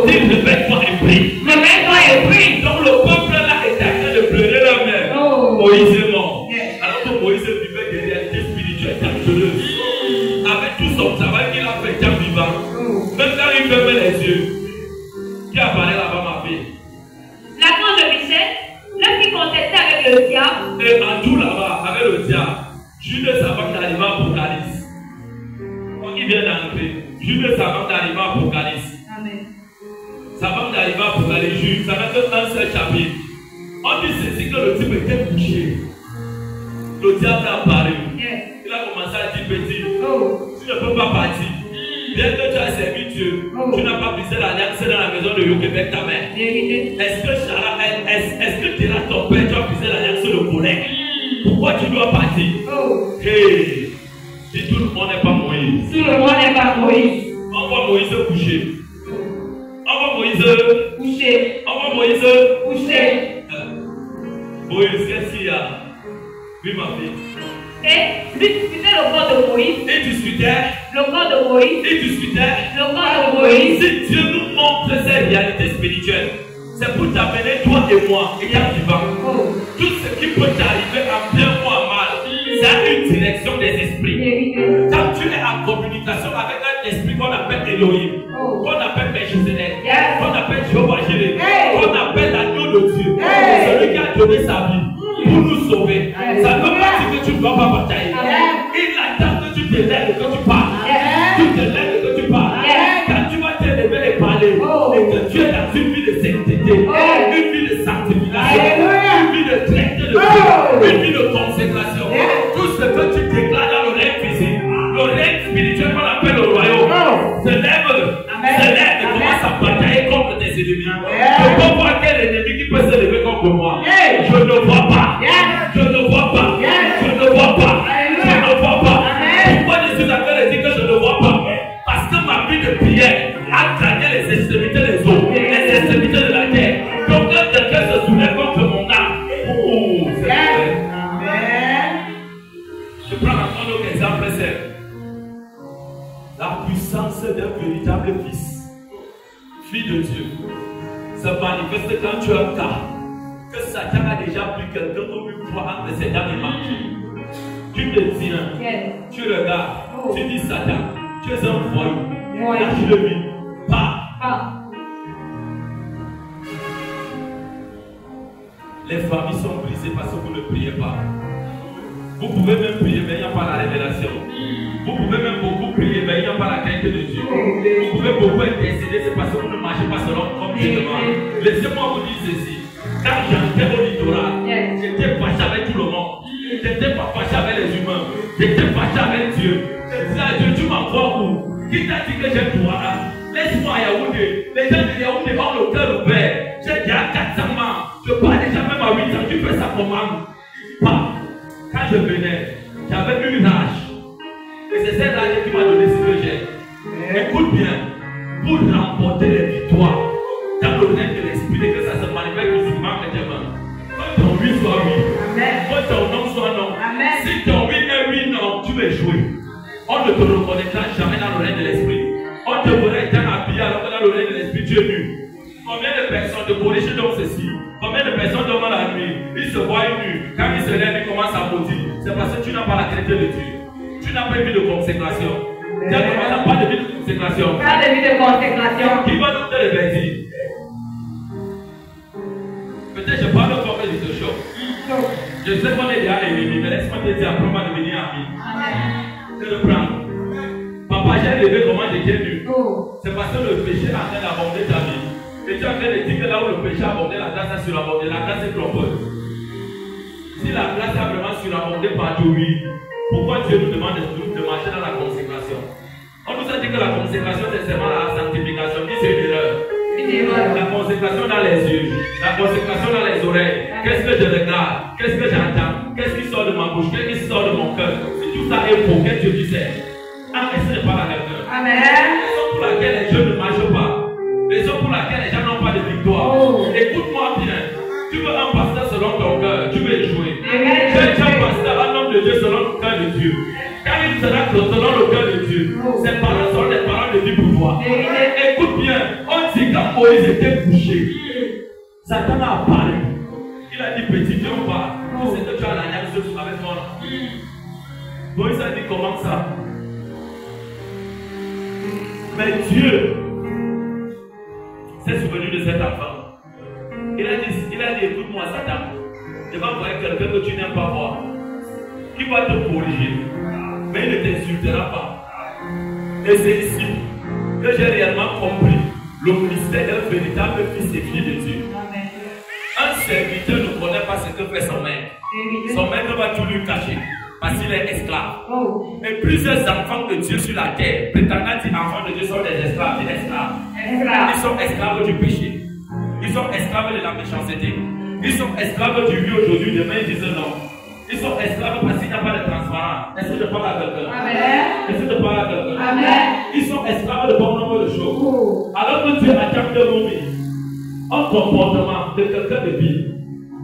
S'il ne fait pas et prie. Donc le peuple là est en train de pleurer la mère. Moïse est mort. Alors que Moïse vivait des réalités spirituelles dangereuses. Avec tout son travail qu'il a fait en vivant. Même quand il ferme les yeux. Qui apparaît là-bas, ma fille? L'archange de Michel, lorsqu'il contestait avec le diable. Et en tout là-bas, avec le diable, Judas avant d'arriver à Apocalypse. Quand il vient d'entrer, Judas avant d'arriver à Apocalypse. Amen. Ça va d'arriver à Apocalypse, ça va être un seul chapitre. On dit ceci que le type était couché. Le diable a apparu. Yes. Il a commencé à dire petit, tu ne peux pas partir. Bien que tu as servi Dieu, tu n'as pas brisé l'alliance dans la maison de Yoquebek ta mère. Est-ce que Tera ton père, tu as brisé l'alliance de collègue? Pourquoi tu dois partir? Hey, si tout le monde n'est pas Moïse. Tout le monde n'est pas Moïse. On voit Moïse coucher. On voit Moïse couché. On voit Moïse couché. Moïse, qu'est-ce qu'il y a? Oui, ma fille. Et lui discutait le corps de Moïse. Et discutait. Le corps de Moïse. Et discutait. Le corps de Moïse. Si Dieu nous montre ces réalités spirituelles, c'est pour t'amener toi et moi, ayant vivant. Tout ce qui peut t'arriver en bien ou en mal, ça a une direction des esprits. Quand tu es en communication avec un esprit qu'on appelle Elohim, qu'on appelle Melchizedek, qu'on appelle Jéhovah Jireh, qu'on appelle l'agneau de Dieu, celui qui a donné sa vie pour nous sauver, ça ne veut pas dire que tu ne dois pas batailler. Il attend que tu te lèves et que tu parles. Tu te lèves et que tu parles. Quand tu vas te lever et parler, et que tu es dans une vie de sainteté, une vie de sanctification, une vie de traité de Dieu, une vie de consécration, tout ce que tu déclares dans le règne physique, le règne spirituel qu'on appelle le royaume, se lève et commence à batailler contre tes ennemis. Je peux voir quel ennemi qui peut se lever contre moi. Je ne vois pas. Je ne vois pas. Je ne vois pas. Je ne vois pas. Pourquoi je suis en train de dire que je ne vois pas? Parce que ma vie de prière a gagné les extrémités des eaux, les extrémités de la terre. Donc quand quelqu'un se soulève contre mon âme, c'est vrai. Je prends encore un autre exemple, c'est la puissance d'un véritable fils, fille de Dieu. se manifeste quand tu as un cas. Que Satan a déjà pris quelqu'un comme une fois entre ses dents et marché. Tu te tiens, tu regardes, tu dis Satan, tu es un voyou. Lâche-le-lui. Pas. Les familles sont brisées parce que vous ne priez pas. Vous pouvez même prier, mais il n'y a pas la révélation. Vous pouvez même beaucoup prier, mais il n'y a pas la qualité de Dieu. Vous pouvez beaucoup intercéder, c'est parce que vous ne marchez pas selon comme Dieu demande. Laissez-moi vous dire ceci. Quand j'entrais au littoral, j'étais fâché avec tout le monde. Je n'étais pas fâché avec les humains. J'étais fâché avec Dieu. Je disais à Dieu, tu m'envoies où? Qui t'a dit que j'ai droit là? Laisse-moi à Yaoundé. Les gens de Yaoundé ont le cœur ouvert. J'ai déjà 400 ans. Je parle déjà même à 8 ans. Tu fais ça comment? Pas. Quand je venais, j'avais une rage. Et c'est cette rage qui m'a donné ce que j'ai. Écoute bien. Pour remporter les victoires dans le règne de l'esprit, que ça se manifeste physiquement que tes mains. Quand ton oui soit oui. Quand ton non soit non. Si ton oui est oui, non, tu vas jouer. On ne te reconnaîtra jamais dans le règne de l'esprit. On te verra être habillé alors que dans le règne de l'esprit, tu es nu. Combien de personnes te corrigent donc ceci? Combien de personnes dorment la nuit? Ils se voient nus. Quand ils se lèvent, ils commencent à maudire. C'est parce que tu n'as pas la qualité de Dieu. Tu n'as pas une vie de consécration. Tu n'as pas de vie de consécration. Pas de vie de consécration. Qui va nous te le dire? Peut-être je parle encore mais je te choque. Je sais qu'on est déjà ennemis, mais laisse-moi te dire après on va devenir amis. Je le prends. Papa, j'ai levé comment j'étais nu. C'est parce que le péché est en train d'aborder ta vie. Et tu es en train de dire que là où le péché a abordé, la grâce a surabordé. La grâce est trompeuse. Si la grâce a vraiment surabordé partout, oui, pourquoi Dieu nous demande de marcher dans la consécration? On nous a dit que la consécration c'est seulement la sanctification. Dis c'est une erreur. La consécration dans les yeux, la consécration dans les oreilles. Qu'est-ce que je regarde? Qu'est-ce que j'entends? Qu'est-ce qui sort de ma bouche? Qu'est-ce qui sort de mon cœur? Si tout ça est faux, qu'est-ce que Dieu disait? Ah, mais ce n'est pas la raison. Amen. Raison pour laquelle les jeunes ne marchent pas. Raison pour laquelle les gens n'ont pas de victoire. Écoute-moi bien. Tu veux un pasteur selon ton cœur, tu veux jouer. Tu veux un pasteur, un homme de Dieu selon le cœur de Dieu. Quand il sera selon le cœur de Dieu, ses paroles seront des paroles de Dieu pour toi. Écoute bien, on dit quand Moïse était couché, Satan a parlé. Il a dit petit, viens pas. Je sais que tu as l'alliance avec moi. Moïse a dit comment ça? Mais Dieu s'est souvenu de cet enfant. Il a dit écoute-moi Satan, je vais envoyer quelqu'un que tu n'aimes pas voir, qui va te corriger, mais il ne t'insultera pas. Et c'est ici que j'ai réellement compris le mystère d'un véritable fils et fille de Dieu. Un serviteur ne connaît pas ce que fait son maître. Son maître va tout lui cacher. Parce qu'il est esclave. Et plusieurs enfants de Dieu sur la terre, prétendant dire enfants de Dieu, sont des esclaves, des esclaves. Ils sont esclaves du péché. Ils sont esclaves de la méchanceté. Ils sont esclaves du oui aujourd'hui, demain ils disent non. Ils sont esclaves parce qu'il n'y a pas de transparence. Est-ce que je parle à quelqu'un? Est-ce que je parle à quelqu'un? Ils sont esclaves de bon nombre de choses. Alors que Dieu attend de nous un comportement de quelqu'un de vie.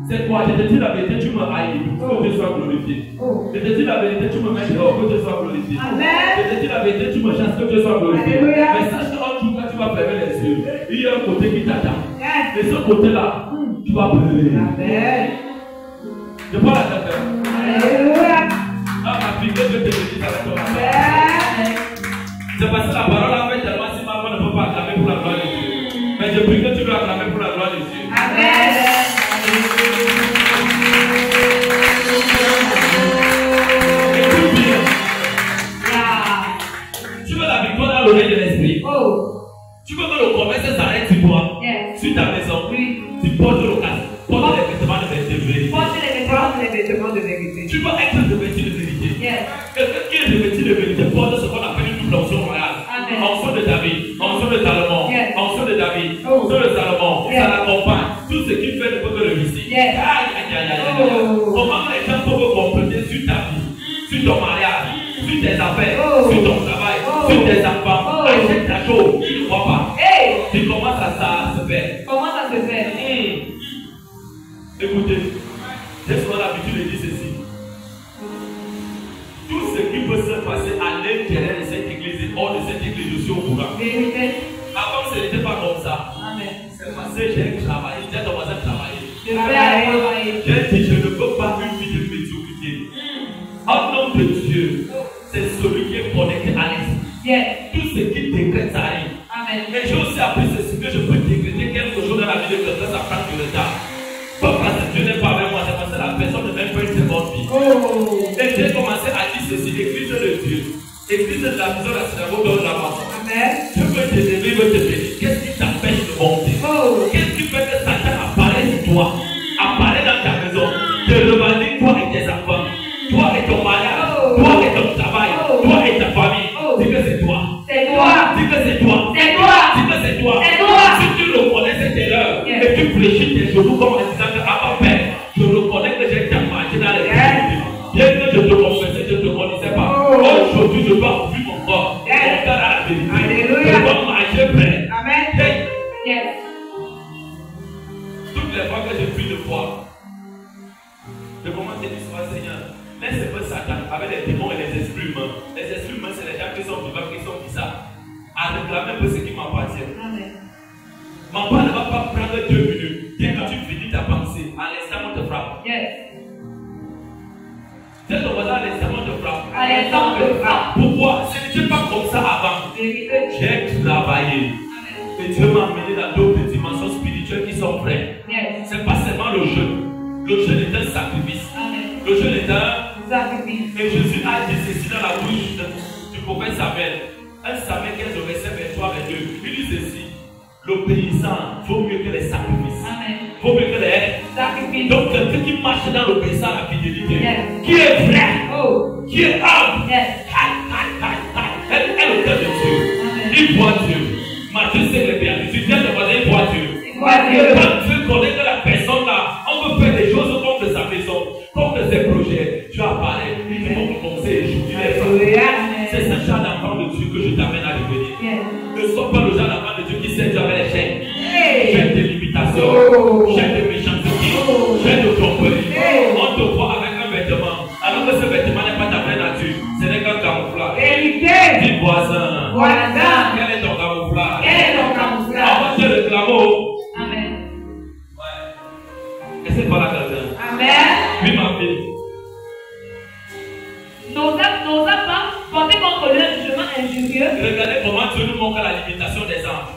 C'est quoi? Je te dis la vérité, tu me haïs, que Dieu soit glorifié. Je te dis la vérité, tu me mets dehors, que Dieu soit glorifié. Je te dis la vérité, tu me chasses, que Dieu soit glorifié. Mais sache qu'en tout cas, tu vas fermer les yeux. Il y a un côté qui t'attend. Et ce côté-là, tu vas pleurer. Je parle à quelqu'un. Ah, ma fille, que Dieu te bénisse avec toi. C'est parce que la parole a fait tellement si maman ne peut pas acclamer pour la gloire de Dieu. Mais je prie que tu veux acclamer pour la gloire de Dieu. Amen. Tu veux la victoire dans le règne de l'esprit? Tu veux que le commerce s'arrête sur toi? Sur ta maison? Tu portes le casque, portes les vêtements de vérité. Tu veux être revêtu de vérité. Quelqu'un qui est revêtu de vérité porte ce qu'on appelle une double onction royale. Onction de David, onction de Salomon, onction de David, onction de Salomon, ça l'accompagne. Tout ce qu'il fait ne peut que réussir. Comment les gens peuvent compléter sur ta vie, sur ton mariage, sur tes affaires, sur ton travail, sur tes enfants, achète ta chose, ils ne croient pas. Tu commences à se faire. Comment ça se fait? Écoutez, j'ai souvent l'habitude de dire ceci. Tout ce qui peut se passer à l'intérieur de cette église et hors de cette église, je suis au courant. Avant, ce n'était pas comme ça. C'est parce que j'ai travaillé. J'ai commencé à travailler. Je vais travailler. J'ai dit, je ne veux pas une vie de médiocrité. Un homme de Dieu, c'est celui qui est connecté à l'esprit. Yes. Tout ce qui décrète, ça arrive. Amen. Mais j'ai aussi appris ceci, que je peux décréter quelque chose dans la vie de quelqu'un, ça prend du retard. Pas parce que Dieu n'est pas avec moi, c'est parce que la personne ne mène pas une seconde vie. Et j'ai commencé à dire ceci, l'église de Dieu, l'église de la maison de la synagogue donne la maison. Dieu veut te lever, veut te bénir. Qu'est-ce qui t'empêche de monter? Qu'est-ce qui fait que Satan apparaît sur toi, apparaît dans ta maison, te revendique toi et tes enfants, toi et ton mariage, toi et ton travail, toi et ta famille? Dis que c'est toi. C'est toi. Dis que c'est toi. C'est toi. Dis que c'est toi. C'est toi. Si tu reconnais cette erreur et tu fléchis tes genoux comme en disant que à ma père, je reconnais que j'ai déjà marché dans les difficultés. Bien que je te confessais, je ne te connaissais pas. Aujourd'hui, je dois ouvrir mon corps. Mon cœur à la vérité. Alléluia. Je dois marcher prêt. Amen. Hey. Yes. Toutes les fois que je prie de foi, je commence à dire Seigneur, laisse un peu Satan avec les démons et les esprits humains. Les esprits humains, c'est les gens qui sont vivants, qui sont bizarres. À réclamer un peu ce qui m'appartient. Amen. Maman ne va pas prendre 2 minutes. Dès que tu finis ta pensée, à l'instant on te frappe. Yes. C'est ton voisin, à l'instant on te frappe. À l'instant on te frappe. Pourquoi? Ce n'était pas comme ça avant. J'ai travaillé. Et Dieu m'a amené dans d'autres dimensions spirituelles qui sont vraies. Yes. C'est pas seulement le jeûne. Le jeûne est un sacrifice. Amen. Le jeûne est un sacrifice. Et Jésus a dit ceci dans la bouche du prophète Samuel. 1 Samuel 15 au verset 23 et 2. Il dit ceci. L'obéissance vaut mieux que les sacrifices. Amen. Vaut mieux que les sacrifices. Donc quelqu'un qui marche dans l'obéissance à la fidélité. Yes. Qui est vrai. Qui est humble. Yes. Elle est le cœur de Dieu. Amen. Il voit Dieu. Matthieu c'est le béatitude. Viens de voir, il voit Dieu. Il voit Dieu. Quand Dieu connaît que la personne là, on veut faire des choses contre sa maison, contre ses projets. Dieu apparaît. Il dit mon conseil échoue. C'est ce genre d'enfant de Dieu que je t'amène à devenir. Yes. Ne sois pas le genre d'enfant de Dieu qui sait Dieu avec les chaînes. Hey. Chaînes de limitation, chaînes de méchanceté, chaînes de tromperie. On te voit avec un vêtement, alors que ce vêtement n'est pas ta vraie nature. Ce n'est qu'un camouflage. Dis voisin. Voisin. Quel est ton camouflage? Quel est ton camouflage? Avant de le clameau. Amen. Ouais. Est-ce que c'est pas la quelqu'un? Amen. Oui, ma fille. Nos enfants portés contre leur jugement injurieux. Regardez comment Dieu nous montre la limitation des anges.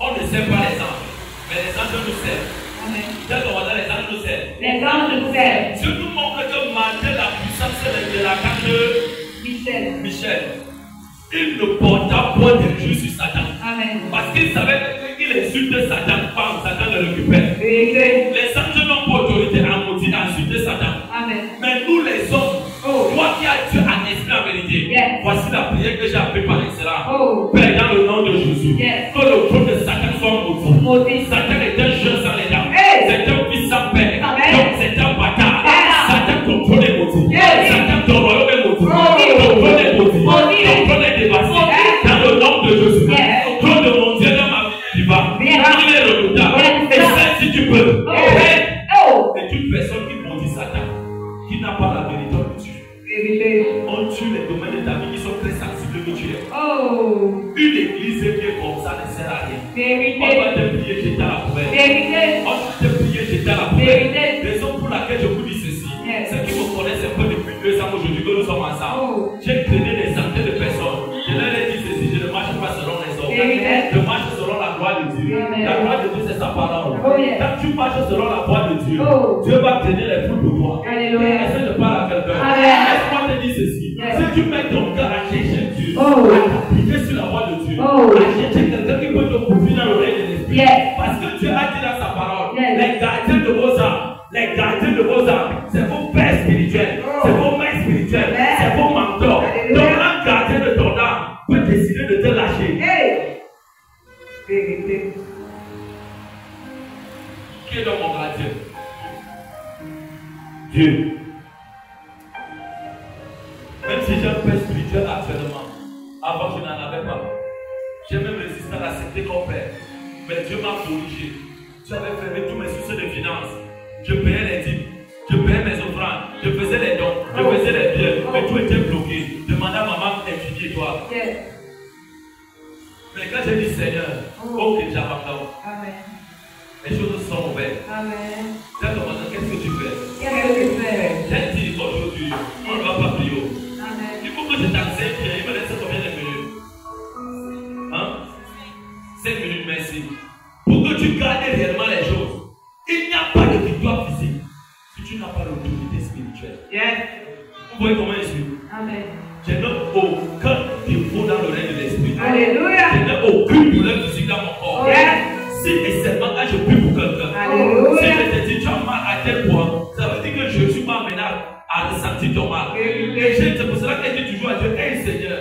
On ne sait pas les anges, mais les anges nous servent. Amen. Tel qu'on va dire, les anges nous servent. Les anges nous servent. Dieu nous montre que malgré la puissance de la carte de Michel, il ne porta point de jus sur Satan. Amen. Parce qu'il savait qu'il insulte Satan, pas Satan le récupère. Les anges n'ont pas autorité à maudire, à insulter Satan. Amen. Mais nous les hommes, toi qui as Dieu en esprit en vérité, voici la prière que j'ai appris par excellence. Père, dans le nom de Jésus, que le trône de Satan soit maudit. Satan est un jeune sans les dents. C'est un fils sans père. Donc c'est un bâtard. Satan, ton trône est maudit. Satan, ton royaume est maudit. Ton trône est maudit. Ton trône est dévasté. Dans le nom de Jésus, le trône de mon Dieu dans ma vie est vivant. Il est redoutable. Et ça, si tu peux. Et toute personne qui maudit Satan, qui n'a pas la vérité de Dieu, on tue les domaines de ta vie qui sont très sensibles mutuels. Une église qui est comme ça ne sert à rien. On va te prier, jeter à la poubelle. On va te prier, jeter à la poubelle. Raison pour laquelle je vous dis ceci. Ceux qui me connaissent un peu depuis 2 ans aujourd'hui que nous sommes ensemble, j'ai traîné des centaines de personnes. Je leur ai dit ceci, je ne marche pas selon les hommes. Je marche selon la gloire de Dieu. La gloire de Dieu, c'est sa parole. Quand tu marches selon la voie de Dieu, Dieu va traîner les fruits pour toi. Est-ce que je parle à quelqu'un? Laisse-moi te dire ceci. Si tu mets ton cœur à chercher Dieu, à t'appliquer sur la voie de Dieu, à chercher quelqu'un qui peut te couvrir dans l'oreille de l'esprit, parce que Dieu a dit dans sa parole, les gardiens de vos âmes, c'est vos pères spirituels, c'est vos mères spirituelles, c'est vos mentors. Donc un gardien de ton âme peut décider de te lâcher. Qui est dans mon gardien? Dieu. Même si j'ai un père spirituel actuellement, avant je n'en avais pas. J'ai même résisté à l'accepter comme père. Mais Dieu m'a corrigé. Dieu avait fermé tous mes sources de finances. Je payais les dîmes, je payais mes offrandes, je faisais les dons, je faisais les biens, mais tout était bloqué. Demandez à maman d'infinier toi. Mais quand j'ai dit Seigneur, ok, j'abandonne. fais? Amen. Qu'est-ce que tu fais? Qu'est-ce que tu fais? J'ai dit aujourd'hui, on ne va pas prier. Amen. Il faut que je t'enseigne, il me laisse combien de minutes? Hein? 5 minutes, merci. Pour que tu gardes réellement les choses. Il n'y a pas de victoire physique si tu n'as pas l'autorité spirituelle. Yes. Vous voyez comment je suis? Amen. Je n'ai aucun défaut dans le règne de l'esprit. Alléluia. Je n'ai aucune douleur physique dans mon corps. Yes. Si et seulement quand je prie pour quelqu'un. Alléluia. Si je te dis tu as mal à tel point, ça veut dire que Jésus m'a amené à ressentir ton mal. Et c'est pour cela qu'elle dit toujours à Dieu, hey Seigneur,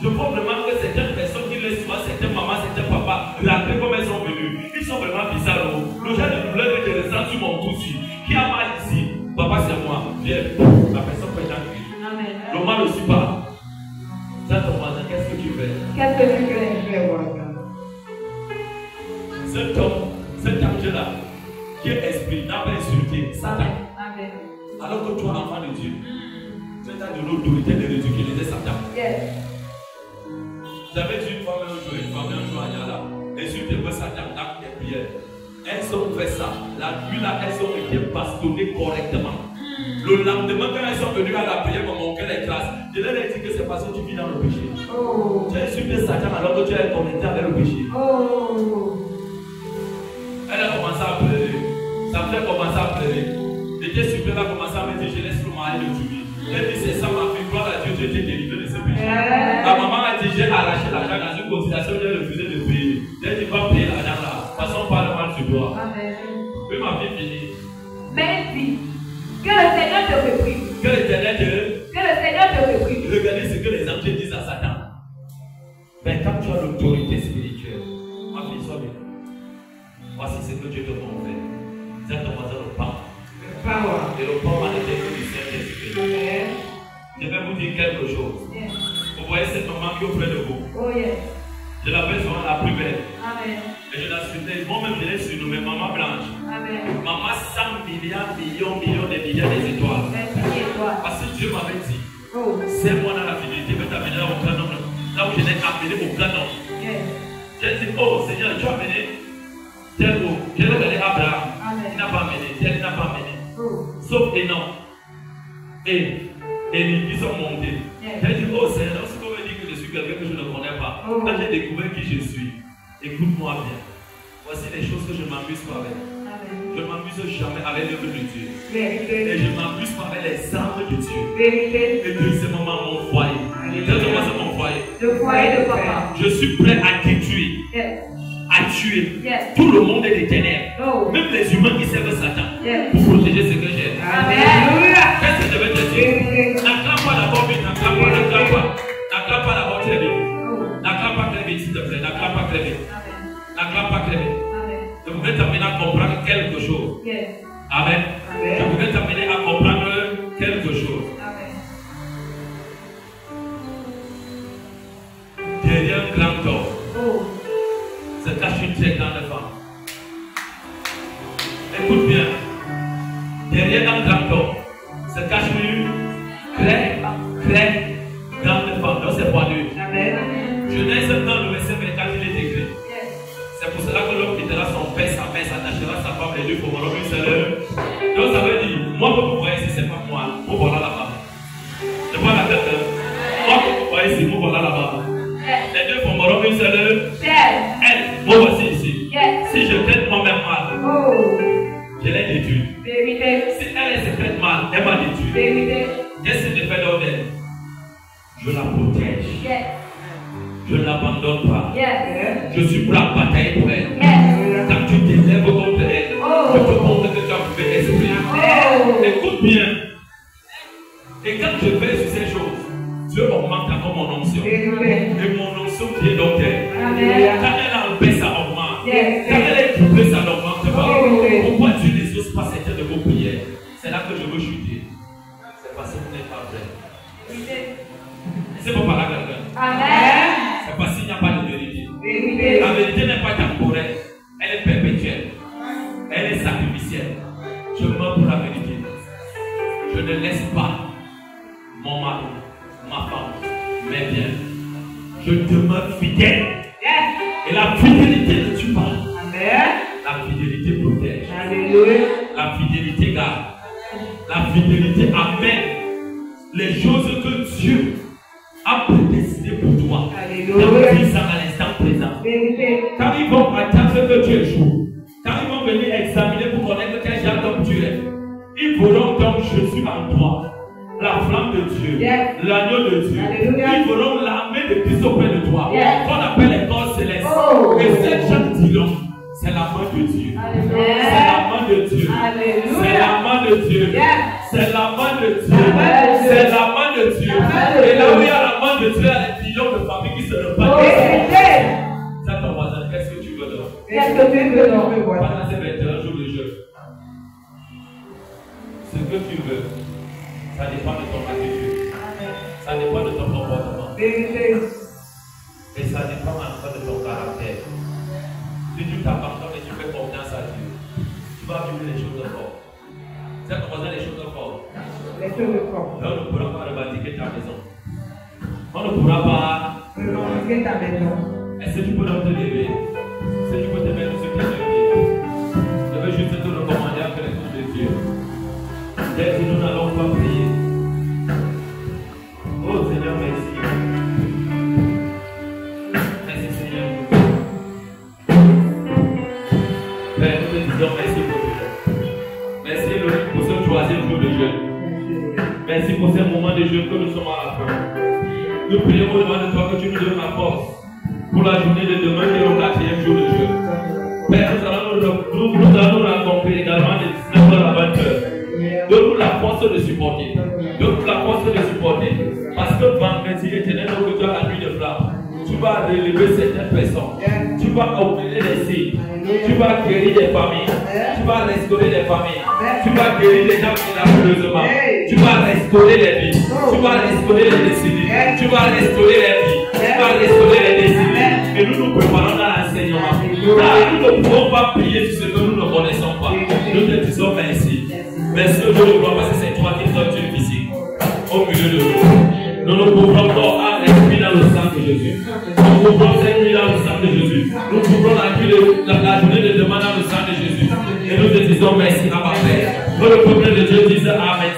je vois vraiment que certaines personnes qui laissent souvent certaines mamans, certains papas, rentrer comme elles sont venues. Ils sont vraiment bizarres. Le genre de douleur que je ressens sur mon cou, qui a mal ici, papa c'est moi. Viens, la personne peut être guérie. Amen. Le mal aussi part. Ça ton voisin, qu'est-ce que tu fais? Qu'est-ce que tu fais, voisin? Cet homme, cet ange-là, qui est esprit, n'a pas insulté Satan. Amen. Alors que toi, enfant de Dieu, tu as de l'autorité de ridiculiser Satan. Yes. J'avais dit une fois même un jour à Yala, insulté pour Satan dans les prières. Elles ont fait ça. La nuit là, elles ont été bastonnées correctement. Le lendemain, quand elles sont venues à la prière, mon cœur est classe. Je leur ai dit que c'est parce que tu vis dans le péché. Oh. Tu as insulté Satan alors que tu es connecté avec le péché. Oh. Elle a commencé à pleurer. Ça me fait commencer à pleurer. J'étais super, elle a commencé à me dire, je laisse le mari de tuer. Elle dit, c'est ça ma fille, gloire à Dieu, Dieu t'ai délivré de ce péché. Ma maman a dit, j'ai arraché l'argent dans une cotisation, j'ai refusé de payer. J'ai dit, va payer l'argent là. De toute façon, pas le mal sur toi. Amen. Oui, ma fille finie. Merci. Que le Seigneur te reprime. Que l'Éternel te... Que le Seigneur te reprime. Regardez ce que les anges disent à Satan. Mais quand tu as l'autorité spirituelle, ma fille, sois bien. Voici ce que Dieu te confère. C'est ton voisin le pain. Et le pain va être que du Saint-Esprit. Je vais vous dire quelque chose. Yes. Vous voyez cette maman qui est auprès de vous. Oh yes. Je l'appelle souvent la plus belle. Amen. Et je la surnomme, moi-même je l'ai surnommée Maman Blanche. Amen. Maman 100 milliards, millions des milliards des étoiles. Merci et toi. Parce que Dieu m'avait dit, Oh. c'est moi dans la fidélité, je vais t'amener là au grand homme. Là où je l'ai amené au grand homme. Yes. J'ai dit, oh Seigneur, tu as amené tel haut. J'ai regardé Abraham. Amen. Il n'a pas amené, tel n'a pas amené. Oh. Sauf Enoch. Et Élie, ils sont montés. Yes. J'ai dit, oh Seigneur, est-ce qu'on veut dire que je suis quelqu'un que je ne connais pas? Oh. Quand j'ai découvert qui je suis, écoute-moi bien. Voici les choses que je ne m'amuse pas avec. Amen. Je ne m'amuse jamais avec l'œuvre de Dieu. Vérité. Et je ne m'amuse pas avec les armes de Dieu. Vérité. Et deuxièmement, mon foyer. Dites-moi, c'est mon foyer. Le foyer de papa. Je suis prêt à détruire, Yes. à tuer. Yes. Tout le monde est des ténèbres. Oh. Même les humains qui servent Satan. Yes. Pour protéger ce que j'ai. Amen. Qu'est-ce que je vais te dire? N'acclame pas d'abord vite, n'acclame pas, n'acclame pas. N'acclame pas d'abord très vite. Oh. N'acclame pas très vite, s'il te plaît. N'acclame pas très vite. Amen. N'acclame pas très vite. Amen. Je voudrais t'amener à comprendre quelque chose. Yes. Amen. Amen. Je voudrais t'amener à comprendre quelque chose. Amen. Derrière un grand homme Oh. se cache une très grande femme. Écoute bien. Derrière un grand homme se cache une très grande femme. Donc c'est pas lui. Amen. Genèse 1, le verset 24, il est écrit. Yes. C'est pour cela que l'homme quittera son père, sa mère, s'attachera sa femme, les deux formeront une seule œuvre. Donc ça veut dire, moi que vous voyez ici, c'est pas moi, vous voilà là-bas. Je vois la tête. Moi que vous voyez ici, vous voilà là-bas. Les deux formeront une seule œuvre. Yes. Elle, moi voici ici. Yes. Si je traite moi-même mal, Oh. je l'ai détruit. Vérité. Si elle se traite mal, elle m'a détruit. Vérité. Qu'est-ce que je fais d'ordre d'elle? Je la protège. Yes. Je ne l'abandonne pas. Yes. Je suis prêt à batailler pour elle. Yes. Quand tu t'élèves contre elle, Oh. je te montre que tu as trouvé esprit. Oh. Écoute bien. Et quand je fais sur ces choses, Dieu augmente encore mon onction. Vérité. Et mon onction qui est donc elle. Amen. Quand elle a un baisse, ça augmente. Yes. Quand elle est troublée, ça n'augmente pas. Oh. Pourquoi Dieu n'exauce pas certaines de vos prières? C'est là que je veux chuter. C'est parce que vous n'êtes pas prêt. Vérité. C'est pas par là quelqu'un. Amen. C'est parce qu'il n'y a pas de vérité. Vérité. La vérité n'est pas temporaire. Elle est perpétuelle. Elle est sacrificielle. Je meurs pour la vérité. Je ne laisse pas mon mari, ma femme, mes biens. Je demeure fidèle. Yes. Et la fidélité ne tue pas. Amen. La fidélité protège. La fidélité garde. La fidélité amène les choses que Dieu a prédestinées pour toi. Alléluia. Dis ça à l'instant présent. Vérité. Quand ils vont attendre que tu échoues, quand ils vont venir examiner pour connaître quel genre d'homme tu es, ils verront donc Jésus en toi, la flamme de Dieu, Yes. l'agneau de Dieu. Alléluia. Ils verront l'armée de Christ auprès de toi, Yes. qu'on appelle les corps célestes. Oh. Et ces gens diront, c'est la main de Dieu. Alléluia. C'est la main de Dieu. Alléluia. C'est la main de Dieu. Yes. C'est la main de Dieu. Amen. C'est la main de Dieu. Amen. Et là où il y a la main de Dieu, il y a des millions de familles qui se repartent. Vérité. Ça, ton voisin, qu'est-ce que tu veux donc? Qu'est-ce que tu veux donc? Pendant ces 21 jours de jeûne, ce que tu veux, ça dépend de ton attitude. Ça dépend de ton comportement. Vérité. Et ça dépend encore de ton caractère. Si tu t'abandonnes et tu fais confiance à Dieu, tu vas vivre les choses encore. C'est ton voisin les choses encore. Les choses de corps. Là, on ne pourra pas revendiquer ta maison. On ne pourra pas. Revendiquer ta maison. Est-ce que tu peux donc te lever? Est-ce que tu peux te mettre sur tes pieds? Je veux juste te recommander à faire les choses de Dieu. Dès que nous n'allons pas prier. Oh Seigneur, merci. Merci Seigneur. Père, nous te disons merci pour tout. Merci pour ce troisième jour de jeûne. Merci pour ces moments de jeûne que nous sommes à la fin. Nous prions au-devant de toi que tu nous donnes la force pour la journée de demain qui est le 4e jour de jeûne. Père, nous allons nous rencontrer également de 19h à 20h. Donne-nous la force de supporter. Donne-nous la force de supporter. Parce que vendredi, éternel, au cœur la nuit de flamme, tu vas relever certaines personnes. Tu vas opérer les signes. Tu vas guérir des familles. Tu vas restaurer des familles. Tu vas guérir les gens miraculeusement. Tu vas restaurer les vies. Tu vas restaurer les destinées. Tu vas restaurer les vies. Tu vas restaurer les destinées. Et nous nous préparons dans l'enseignement. Car nous ne pouvons pas prier sur ce que nous ne connaissons pas. Nous te disons merci. Merci au Dieu de gloire parce que c'est toi qui donnes Dieu physique au milieu de nous. Nous nous couvrons encore à l'esprit dans le sang de Jésus. Nous couvrons cette nuit dans le sang de Jésus. Nous couvrons la journée de demain dans le sang de Jésus. Et nous te disons merci à ma Père. Que le peuple de Dieu dise Amen.